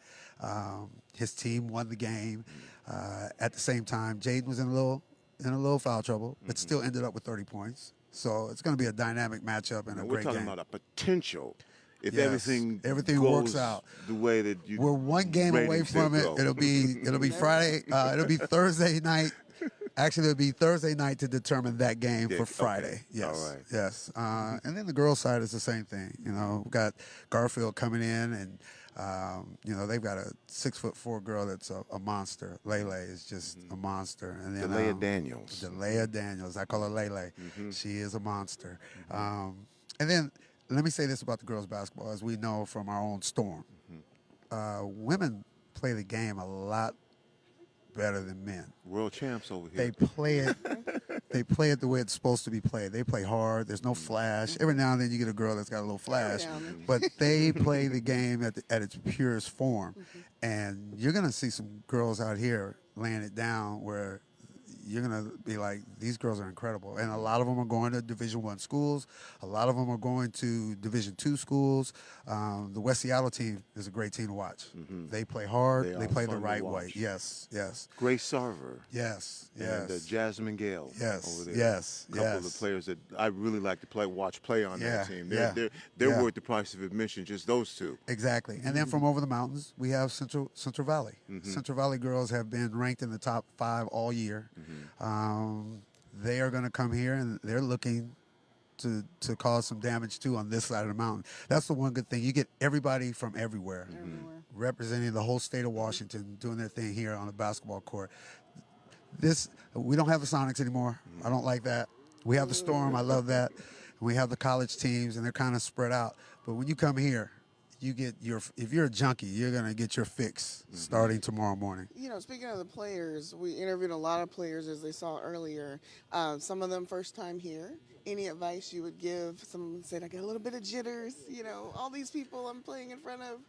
His team won the game. At the same time, Jaden was in a little foul trouble, but still ended up with 30 points. So it's going to be a dynamic matchup and a great game. We're talking about a potential. If Yes, everything works goes out the way that you, we're one game away from it. It'll be Friday. It'll be Thursday night. Actually, it'll be Thursday night to determine that game for Friday. Okay. Yes, All right. yes. And then the girls' side is the same thing. You know, we've got Garfield coming in, and you know they've got a 6'4" girl that's a monster. Lele is just a monster. And then Delia Daniels. Delia Daniels. I call her Lele. She is a monster. And then let me say this about the girls' basketball, as we know from our own Storm. Women play the game a lot better than men. World champs over here. They play it. They play it the way it's supposed to be played. They play hard. There's no flash. Every now and then you get a girl that's got a little flash, but they play the game at its purest form. And you're gonna see some girls out here laying it down where you're gonna be like, these girls are incredible. And a lot of them are going to Division I schools. A lot of them are going to Division II schools. The West Seattle team is a great team to watch. They play hard. They play the right way. Yes, yes. Grace Sarver. Yes, and yes. Jasmine Gale. Yes, over there. yes, A couple yes. of the players that I really like to watch play on that team. They're Yeah. worth the price of admission. Just those two. Exactly. And then from over the mountains, we have Central Valley. Central Valley girls have been ranked in the top 5 all year. They are going to come here, and they're looking to cause some damage, too, on this side of the mountain. That's the one good thing. You get everybody from everywhere. Representing the whole state of Washington, doing their thing here on the basketball court. We don't have the Sonics anymore. I don't like that. We have the Storm. I love that. And we have the college teams, and they're kind of spread out. But when you come here, you get if you're a junkie, you're going to get your fix starting tomorrow morning. You know, speaking of the players, we interviewed a lot of players, as they saw earlier. Some of them first time here. Any advice you would give? Someone said, I got a little bit of jitters. You know, all these people I'm playing in front of.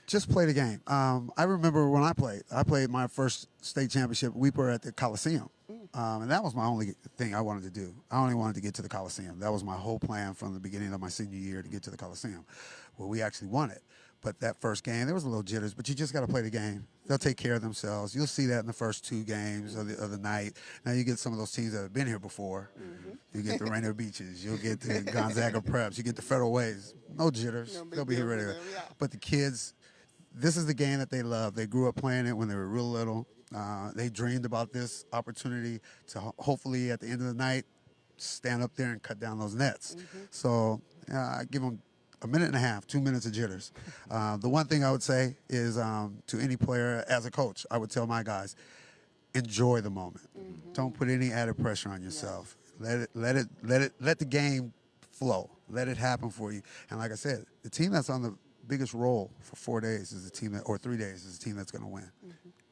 Just play the game. I remember when I played my first state championship. We were at the Coliseum. And that was my only thing I wanted to do. I only wanted to get to the Coliseum. That was my whole plan from the beginning of my senior year, to get to the Coliseum. Well, we actually won it. But that first game, there was a little jitters, but you just got to play the game. They'll take care of themselves. You'll see that in the first 2 games of the night. Now you get some of those teams that have been here before. You get the Rainier Beaches. You'll get the Gonzaga Preps. You get the Federal Ways. No jitters. They'll be here ready. But the kids, this is the game that they love. They grew up playing it when they were real little. They dreamed about this opportunity to hopefully at the end of the night stand up there and cut down those nets. So I give them a minute and a half, 2 minutes of jitters. The one thing I would say is to any player, as a coach, I would tell my guys, enjoy the moment. Don't put any added pressure on yourself. Let the game flow. Let it happen for you. And like I said, the team that's on the biggest roll for 4 days is the team or 3 days is the team that's going to win.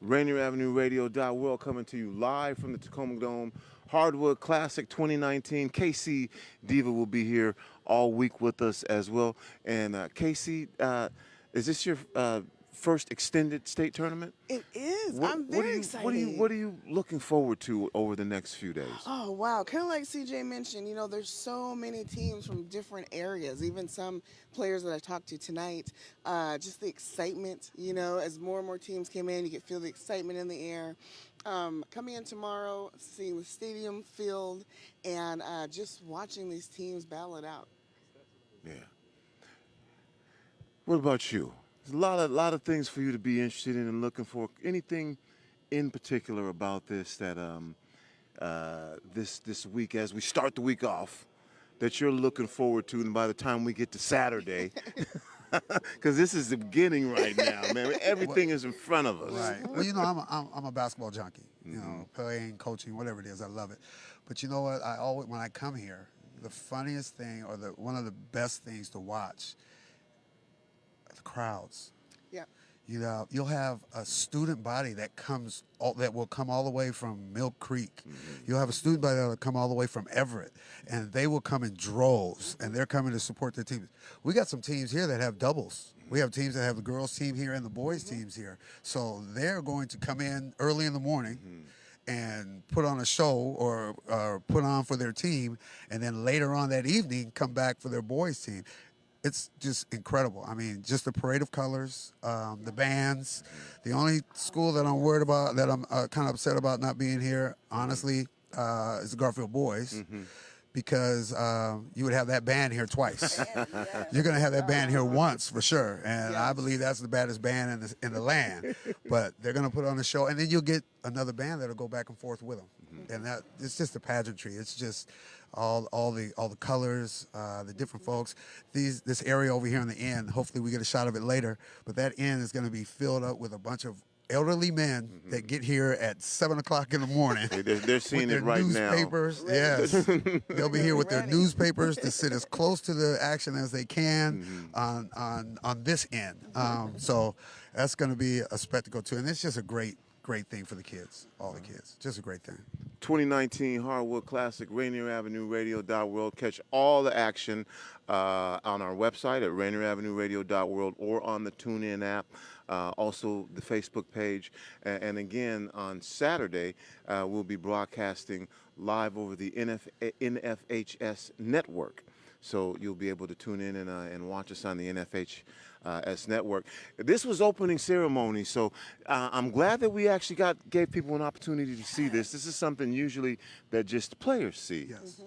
RainierAvenueRadio.World coming to you live from the Tacoma Dome. Hardwood Classic 2019. K-Cee Deeva will be here all week with us as well. And K-Cee, is this your first extended state tournament? It is. I'm very excited. What are you looking forward to over the next few days? Oh, wow. Kind of like CJ mentioned, you know, there's so many teams from different areas, even some players that I talked to tonight. Just the excitement, you know, as more and more teams came in, you could feel the excitement in the air. Coming in tomorrow, seeing the stadium filled, and just watching these teams battle it out. Yeah. What about you? There's a lot of things for you to be interested in and looking for. Anything in particular about this that this week, as we start the week off, that you're looking forward to, and by the time we get to Saturday, because this is the beginning right now, man. Everything is in front of us. Right. Well, you know, I'm a basketball junkie. You know, playing, coaching, whatever it is, I love it. But you know what? I always, when I come here, the funniest thing or one of the best things to watch, the crowds. Yeah. You know, you'll have a student body that will come all the way from Mill Creek. You'll have a student body that will come all the way from Everett, and they will come in droves, and they're coming to support their teams. We got some teams here that have doubles. We have teams that have the girls team here and the boys teams here. So they're going to come in early in the morning and put on a show or put on for their team, and then later on that evening come back for their boys team. It's just incredible. I mean, just the parade of colors, the bands. The only school that I'm worried about, that I'm kind of upset about not being here, honestly, is the Garfield boys. Because you would have that band here twice. You're going to have that band here once for sure, and I believe that's the baddest band in the land. But they're going to put on a show, and then you'll get another band that'll go back and forth with them, and that it's just the pageantry. It's just all the colors, the different folks. This area over here on the end. Hopefully, we get a shot of it later. But that end is going to be filled up with a bunch of elderly men that get here at 7 o'clock in the morning. They're seeing it right now. Newspapers, yes. They'll be here with their newspapers to sit as close to the action as they can on this end. So that's going to be a spectacle too, and it's just a great thing for the kids, all the kids. Just a great thing. 2019 Hardwood Classic, RainierAvenueRadio.World. Catch all the action on our website at RainierAvenueRadio.World or on the TuneIn app. Also the Facebook page. And again, on Saturday, we'll be broadcasting live over the NFHS network. So you'll be able to tune in and watch us on the NFHS network. This was opening ceremony, so I'm glad that we actually gave people an opportunity to see this. This is something usually that just players see. Yes,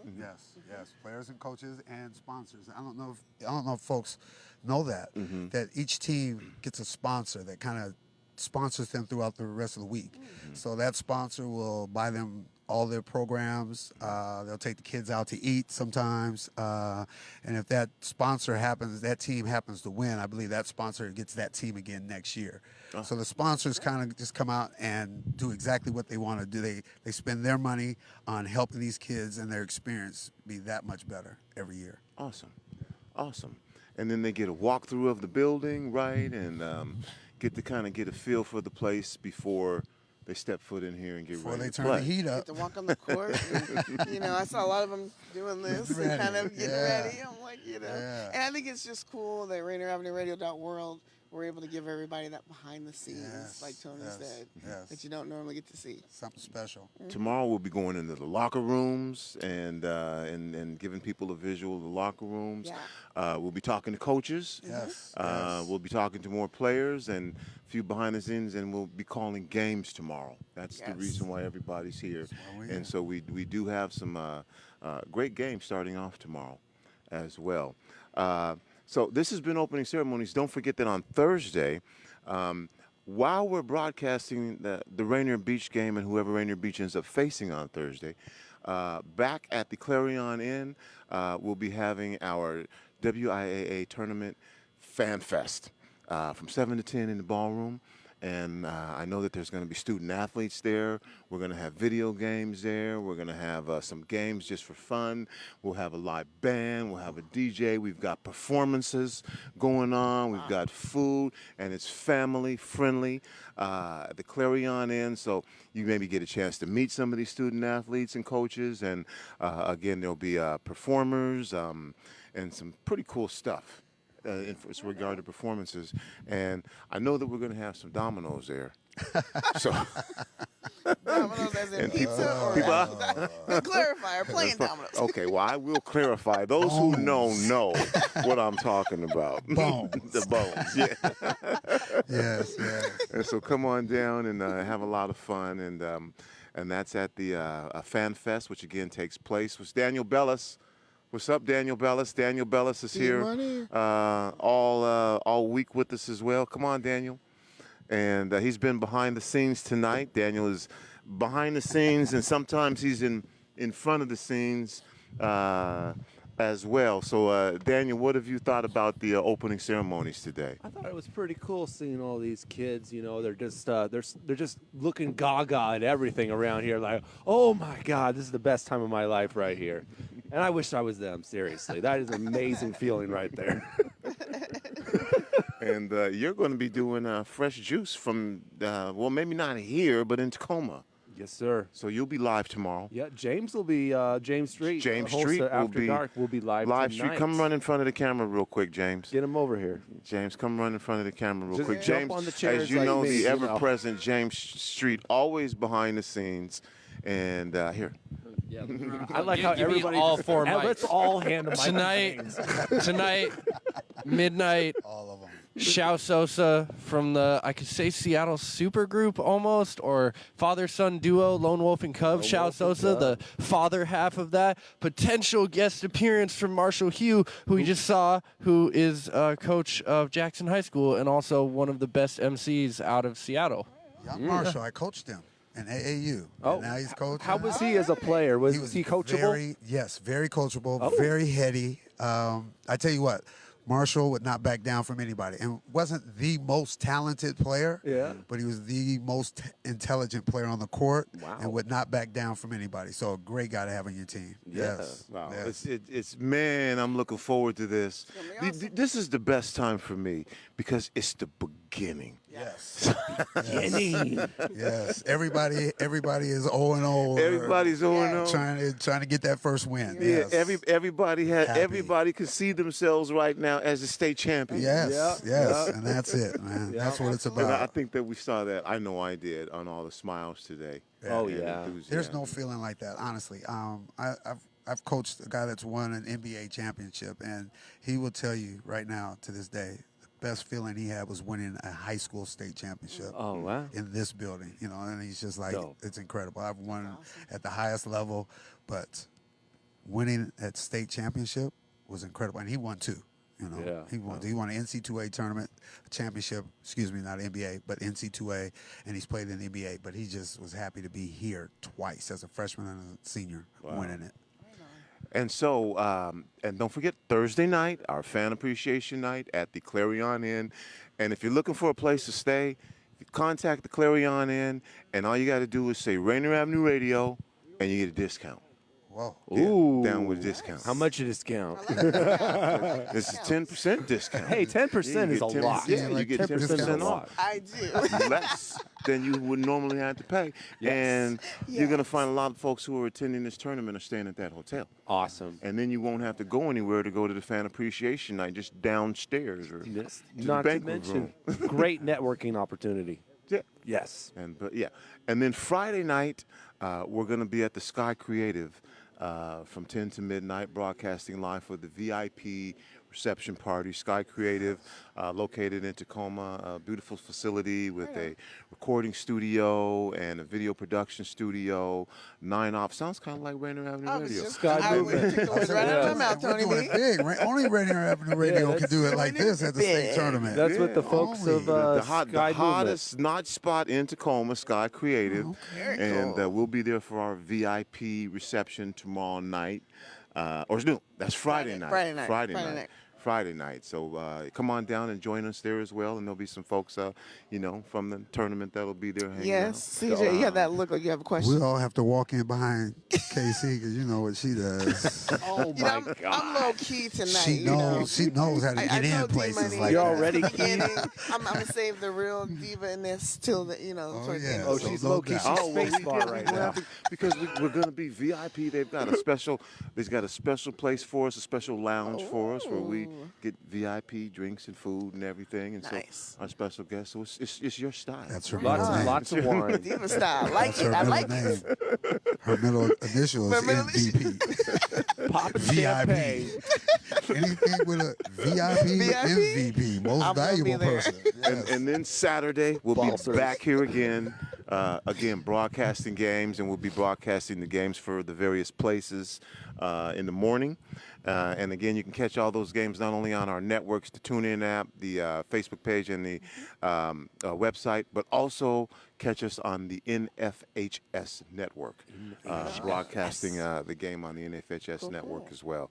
yes, players and coaches and sponsors. I don't know if folks know that that each team gets a sponsor that kind of sponsors them throughout the rest of the week. So that sponsor will buy them all their programs. They'll take the kids out to eat sometimes. And if that sponsor happens, that team happens to win, I believe that sponsor gets that team again next year. So the sponsors kind of just come out and do exactly what they want to do. They spend their money on helping these kids and their experience be that much better every year. Awesome. And then they get a walkthrough of the building, right? And get a feel for the place before they step foot in here and get before ready they to turn play. the heat up. Get to walk on the court. And, I saw a lot of them doing this and kind of getting ready. I'm like, And I think it's just cool that RainierAvenueRadio.World, we're able to give everybody that behind the scenes, like Tony said, that you don't normally get to see. Something special. Tomorrow we'll be going into the locker rooms and giving people a visual of the locker rooms. We'll be talking to coaches. We'll be talking to more players and a few behind the scenes, and we'll be calling games tomorrow. That's the reason why everybody's here. And so we do have some great games starting off tomorrow as well. So this has been opening ceremonies. Don't forget that on Thursday, while we're broadcasting the Rainier Beach game and whoever Rainier Beach ends up facing on Thursday, back at the Clarion Inn, we'll be having our WIAA tournament fan fest from 7 to 10 in the ballroom. And I know that there's going to be student athletes there. We're going to have video games there. We're going to have some games just for fun. We'll have a live band. We'll have a DJ. We've got performances going on. We've got food, and it's family friendly. The Clarion Inn, so you maybe get a chance to meet some of these student athletes and coaches. And again, there'll be performers and some pretty cool stuff. In regard to performances, and I know that we're going to have some dominoes there. So dominoes as in pizza or clarify, or playing dominoes. Okay, well, I will clarify. Those who know what I'm talking about. Bones. The bones, yeah. Yes. And so come on down and have a lot of fun, and that's at the Fan Fest, which again takes place. Was Daniel Bellis. What's up, Daniel Bellis? Daniel Bellis is here all week with us as well. Come on, Daniel. And he's been behind the scenes tonight. Daniel is behind the scenes, and sometimes he's in front of the scenes as well. So, Daniel, what have you thought about the opening ceremonies today? I thought it was pretty cool seeing all these kids. They're just looking gaga at everything around here. Like, oh my God, this is the best time of my life right here. And I wish I was them, seriously. That is an amazing feeling right there. And you're going to be doing fresh juice from, maybe not here, but in Tacoma. Yes, sir. So you'll be live tomorrow. Yeah, James will be James Street. James host Street of will After be Dark will be live Street. tonight. Come run in front of the camera real quick, James. Get him over here. James, come run in front of the camera real Just quick. jump James, on the chairs as you like know, me, the you know. ever-present James Street, always behind the scenes. And here. I like how Give me everybody all four and mics. let's all hand the mic to Tonight, James. midnight. All of them. Shao Sosa from the, I could say Seattle supergroup almost, or father-son duo, Lone Wolf and Cub. Lone Shao Wolf and Sosa, Cub. the father half of that. Potential guest appearance from Marshall Hugh, who we just saw, who is coach of Jackson High School and also one of the best MCs out of Seattle. Young Marshall, I coached him in AAU. Oh, and now he's coaching. How was he as a player? Was he coachable? Very coachable, Oh. very heady. I tell you what, Marshall would not back down from anybody, and wasn't the most talented player. Yeah. But he was the most intelligent player on the court, Wow. and would not back down from anybody. So a great guy to have on your team. Yeah. Yes. Wow. Yes. It's man, I'm looking forward to this. This is the best time for me because it's the beginning. Yes. Yes. Everybody is 0-0. Everybody's 0-0. Trying to get that first win. Yeah, Yes. everybody Happy. everybody can see themselves right now as the state champion. Yes, and that's it, man. That's what it's And about. I think that we saw that. I know I did on all the smiles today. Oh, and yeah. enthusiasm. There's no feeling like that, honestly. I've coached a guy that's won an NBA championship, and he will tell you right now, to this day, the best feeling he had was winning a high school state championship. Oh, wow. In this building, and he's just like, Dope. it's incredible. I've won at the highest level, but winning at state championship was incredible, and he won two. Yeah. He won. He won an NC2A tournament championship. Excuse me, not NBA, but NC2A, and he's played in the NBA. But he just was happy to be here twice as a freshman and a senior, winning it. And so, and don't forget Thursday night, our fan appreciation night at the Clarion Inn. And if you're looking for a place to stay, you contact the Clarion Inn, and all you got to do is say Rainier Avenue Radio, and you get a discount. Whoa. Yeah, Ooh. down with a discount. How much a discount? This is 10% discount. Hey, 10% is a lot. Yeah, you Like get 10% 10% a off. lot. I do. Less than you would normally have to pay. Yes. And you're going to find a lot of folks who are attending this tournament are staying at that hotel. Awesome. And then you won't have to go anywhere to go to the fan appreciation night, just downstairs or Yes. to Not the to banquet mention, room. great networking opportunity. Yeah. Yes. And then Friday night, we're going to be at the Sky Creative from 10 to midnight, broadcasting live for the VIP reception party. Sky Creative, located in Tacoma, a beautiful facility with a recording studio and a video production studio. 9 sounds kind of like Rainier Avenue Radio. Sky Movement. Took the words right out of my mouth, We're Tony doing B. it big. Only Rainier Avenue Radio can do it like this at the state tournament. That's what the folks Only. of The Sky Movement. hottest notch spot in Tacoma, Sky Creative. Very And cool. we'll be there for our VIP reception tomorrow night. Or no, that's Friday night. Friday night. So come on down and join us there as well. And there'll be some folks, from the tournament that'll be there hanging Yes, out. CJ, you have that look like you have a question. We all have to walk in behind K-Cee because you know what she does. Oh, You know, I'm low key tonight. She knows how to I get in told places D-Money like You're that. already at the beginning, I'm gonna save the real diva in this till the towards the end yeah. of the Oh, she's no low-key. doubt. She's Oh, well, spacebar right now. because we're going to be VIP. They've got a special place for us, a special lounge for us where we get VIP drinks and food and everything. And Nice. so our special guest, so it's your style. That's her Lots, middle name. lots of wine. diva style. Like That's it. her I middle like name. it. Her middle initial is Her middle MVP. Popping champagne. VIP. Anything with a VIP, MVP, most I'm gonna be valuable there. person. And then Saturday, we'll be Balsers. back here again, broadcasting games, and we'll be broadcasting the games for the various places in the morning. And again, you can catch all those games not only on our networks, the TuneIn app, the Facebook page, and the website, but also catch us on the NFHS network, broadcasting the game on the NFHS network as well.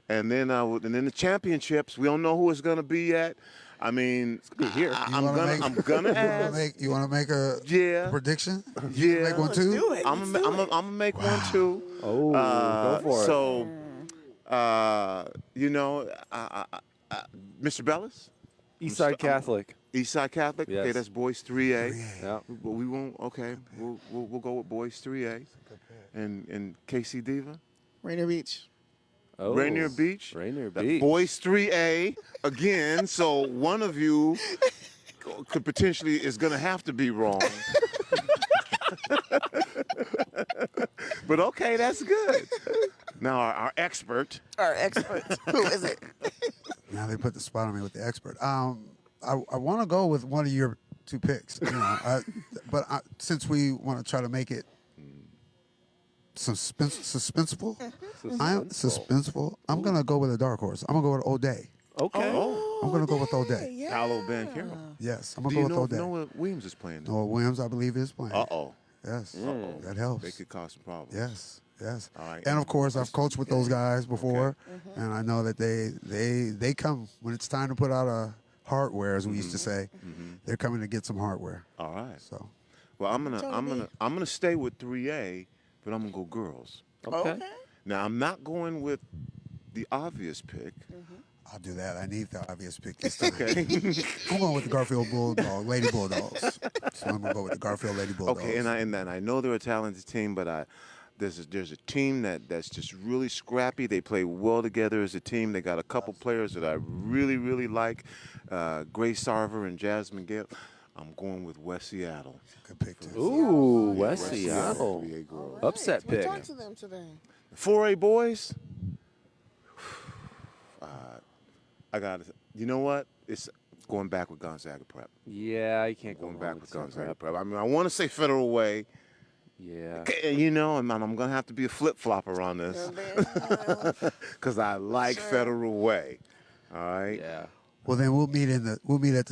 And then the championships, we don't know who it's going to be yet. I mean, here I'm gonna ask. You want to make a prediction? Yeah, Make one too. Do it. I'm gonna make one too. Oh, go for it. So, Mr. Bellis, Eastside Catholic. Eastside Catholic. Yes. Okay, that's boys 3A. 3A. Yeah. But we won't. Okay, we'll go with boys 3A. And K-Cee Deeva. Rainier Beach. Oh, Rainier Beach. Rainier That Beach. boys 3A again. So one of you could potentially is going to have to be wrong. But okay, that's good. Now our expert. Our expert. Who is it? Now they put the spot on me with the expert. I want to go with one of your two picks. You know, since we want to try to make it suspenseful, I'm gonna go with a dark horse. I'm gonna go with O'Day. Okay. I'm gonna go with O'Day. Yeah. Paolo Banchero. Yes, I'm Do gonna you go know with if O'Day. Noah Williams is playing? Noah Williams, I believe, is playing. Uh-oh. Yes, Uh-oh. that helps. They could cause some problems. Yes, yes. All right. And of course, I've coached with those guys before, and I know that they come when it's time to put out a hardware, as we used to say. They're coming to get some hardware. All right. So, well, I'm gonna stay with 3A, but I'm gonna go girls. Okay. Now I'm not going with the obvious pick. I'll do that. I need the obvious pick this time. Okay. I'm going with the Garfield Lady Bulldogs. So I'm gonna go with the Garfield Lady Bulldogs. Okay, and I know they're a talented team, but there's a team that's just really scrappy. They play well together as a team. They got a couple players that I really, really like, Grace Sarver and Jasmine Gale. I'm going with West Seattle. Good pick too. Ooh, West Seattle. 3A girls. Upset We pick. talked to them today. 4A boys. I got to. You know what? It's going back with Gonzaga Prep. Yeah, you can't go Going wrong back with Gonzaga Gonzaga Prep. I mean, I want to say Federal Way. Yeah. You know, and I'm going to have to be a flip-flopper on this because I like Federal Way. All right? Yeah. Well, then we'll meet at the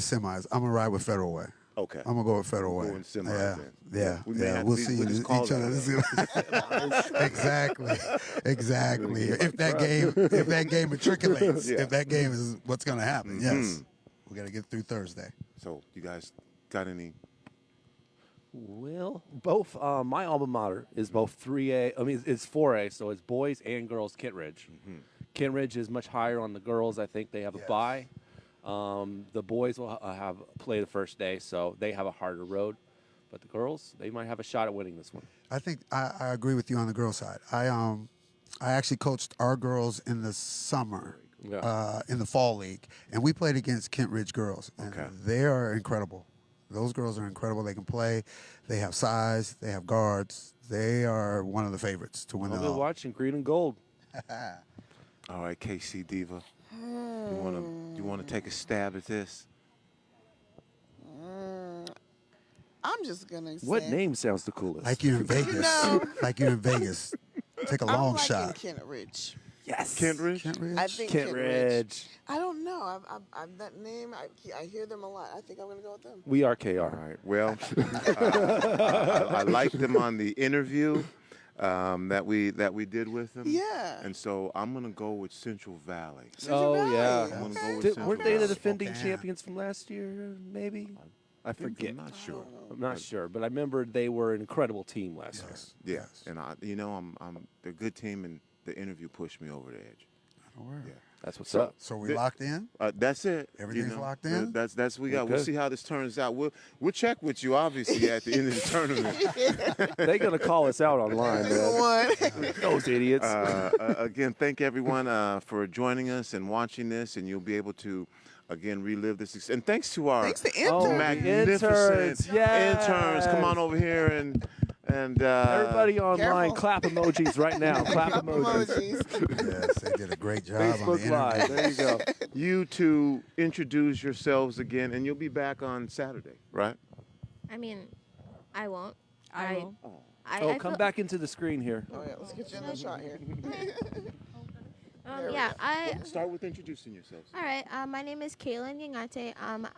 semis. I'm gonna ride with Federal Way. Okay. I'm gonna go with Federal Way. Going semis Yeah, then. yeah, We may yeah. have We'll to- see we'll just call each other. that. Exactly. If that game matriculates, Yeah. if that game is what's gonna happen, yes. We gotta get through Thursday. So, you guys got any? Well, both. My alma mater is both 3A. I mean, it's 4A, so it's boys and girls. Kent Ridge. Kent Ridge is much higher on the girls. I think they have a bye. The boys will have play the first day, so they have a harder road. But the girls, they might have a shot at winning this one. I think I agree with you on the girls' side. I actually coached our girls in the summer, in the fall league, and we played against Kent Ridge girls. And they are incredible. Those girls are incredible. They can play. They have size. They have guards. They are one of the favorites to win I'll it be all. watching green and gold. All right, K-Cee Deeva. You want to take a stab at this? I'm just gonna say. What name sounds the coolest? Like you in Vegas. know. Like you in Vegas. Take a long I'm shot. Kent Ridge. Yes. Kent Ridge? Kent Ridge? I think Kent Kent Ridge. I don't know. That name, I hear them a lot. I think I'm gonna go with them. We are KR. All right. Well, I liked them on the interview that we did with them. Yeah. And so I'm gonna go with Central Valley. Oh yeah. I'm gonna go with Did, Central weren't they the Valley. defending champions from last year? Maybe. I forget. I'm not sure. I'm not sure, but I remember they were an incredible team last year. Yeah. And they're a good team, and the interview pushed me over the edge. Yeah. That's what's up. So we locked in? That's it. Everything's locked in? That's we got. Okay. We'll see how this turns out. We'll check with you obviously at the end of the tournament. They're gonna call us out online, man. Those idiots. Again, thank everyone for joining us and watching this, and you'll be able to again relive this. And thanks to our magnificent interns. Come on over here and everybody online, clap emojis right now. Clap emojis. Yes, they did a great job on the Facebook Live. interview. There you go. You two introduce yourselves again, and you'll be back on Saturday, right? I mean, I won't. I will. Oh, come back into the screen here. Oh yeah, let's get you in the shot here. Start with introducing yourselves. All right. My name is Kaitlyn Mashani.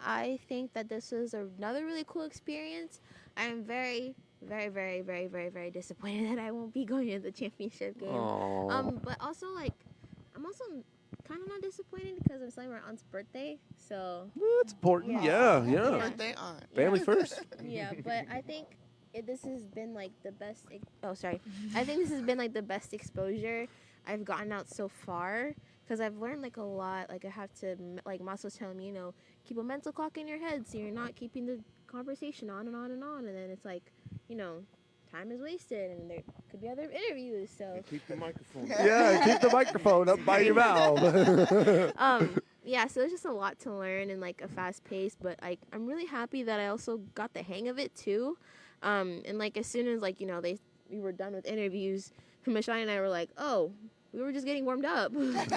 I think that this was another really cool experience. I am very, very, very, very, very, very disappointed that I won't be going to the championship game. Aww. But also, I'm also kind of not disappointed because I'm celebrating my aunt's birthday. So it's important. Yeah. Birthday aunt. Family first. yeah, but I think this has been like the best. I think this has been like the best exposure I've gotten out so far because I've learned like a lot. Like I have to, like Masao was telling me, keep a mental clock in your head so you're not keeping the conversation on and on and on, and then it's like, time is wasted and there could be other interviews. So keep the microphone. Yeah, keep the microphone up by your mouth. Yeah, so it's just a lot to learn and like a fast pace, but I'm really happy that I also got the hang of it too. And like as soon as we were done with interviews, Mashani and I were like, oh, we were just getting warmed up. like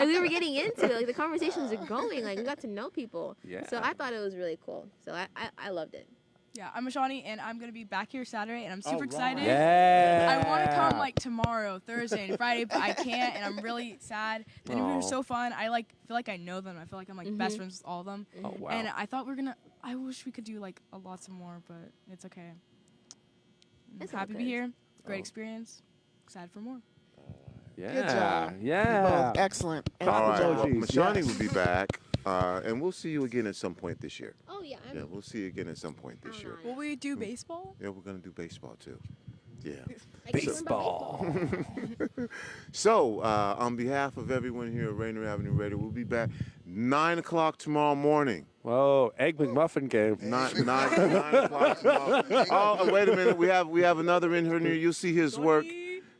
we were getting into it. Like the conversations are going. Like we got to know people. Yeah. So I thought it was really cool. So I loved it. Yeah, I'm Mashani, and I'm going to be back here Saturday, and I'm super excited. Yeah. I want to come, tomorrow, Thursday, and Friday, but I can't, and I'm really sad. The interviews are so fun. I, feel like I know them. I feel like I'm, best friends with all of them. Oh, wow. And I thought I wish we could do, a lot more, but it's okay. I'm happy to be here. Great experience. Excited for more. Yeah. Good job. Yeah. Both excellent. All right. Well, Emojis, Mashani yes. will be back, and we'll see you again at some point this year. Oh, yeah. Yeah, we'll see you again at some point this year. Will we do baseball? Yeah, we're going to do baseball, too. Yeah. Baseball. So, on behalf of everyone here at Rainier Avenue Radio, we'll be back 9 o'clock tomorrow morning. Whoa, Egg McMuffin game. 9 o'clock tomorrow. Oh, wait a minute. We have another in here near. You'll see his work.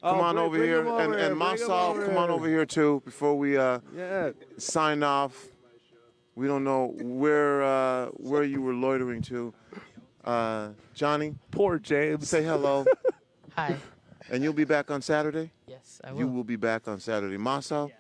Come on over here. And Masao, come on over here, too, before we sign off. We don't know where you were loitering to. Johnny? Poor James. Say hello. Hi. And you'll be back on Saturday? Yes, I will. You will be back on Saturday. Masao,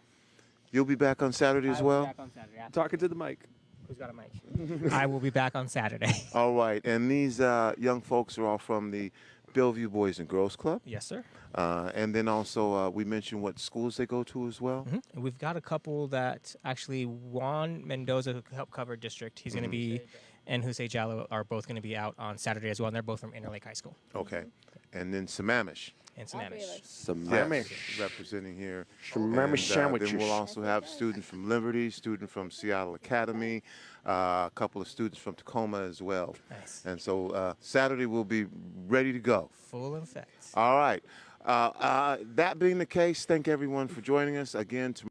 you'll be back on Saturday as well? I will be back on Saturday. Talking to the mic. Who's got a mic? I will be back on Saturday. All right. And these young folks are all from the Bellevue Boys and Girls Club? Yes, sir. And then also we mentioned what schools they go to as well? Mm-hmm. We've got a couple that actually Juan Mendoza, who helped cover district, he's going to be, and Jose Jallo are both going to be out on Saturday as well, and they're both from Interlake High School. Okay. And then Sammamish. And Sammamish. Sammamish. Yes, representing here. Sammamish sandwiches. Then we'll also have students from Liberty, student from Seattle Academy, a couple of students from Tacoma as well. Nice. And so Saturday we'll be ready to go. Full effect. All right. That being the case, thank everyone for joining us again tomorrow.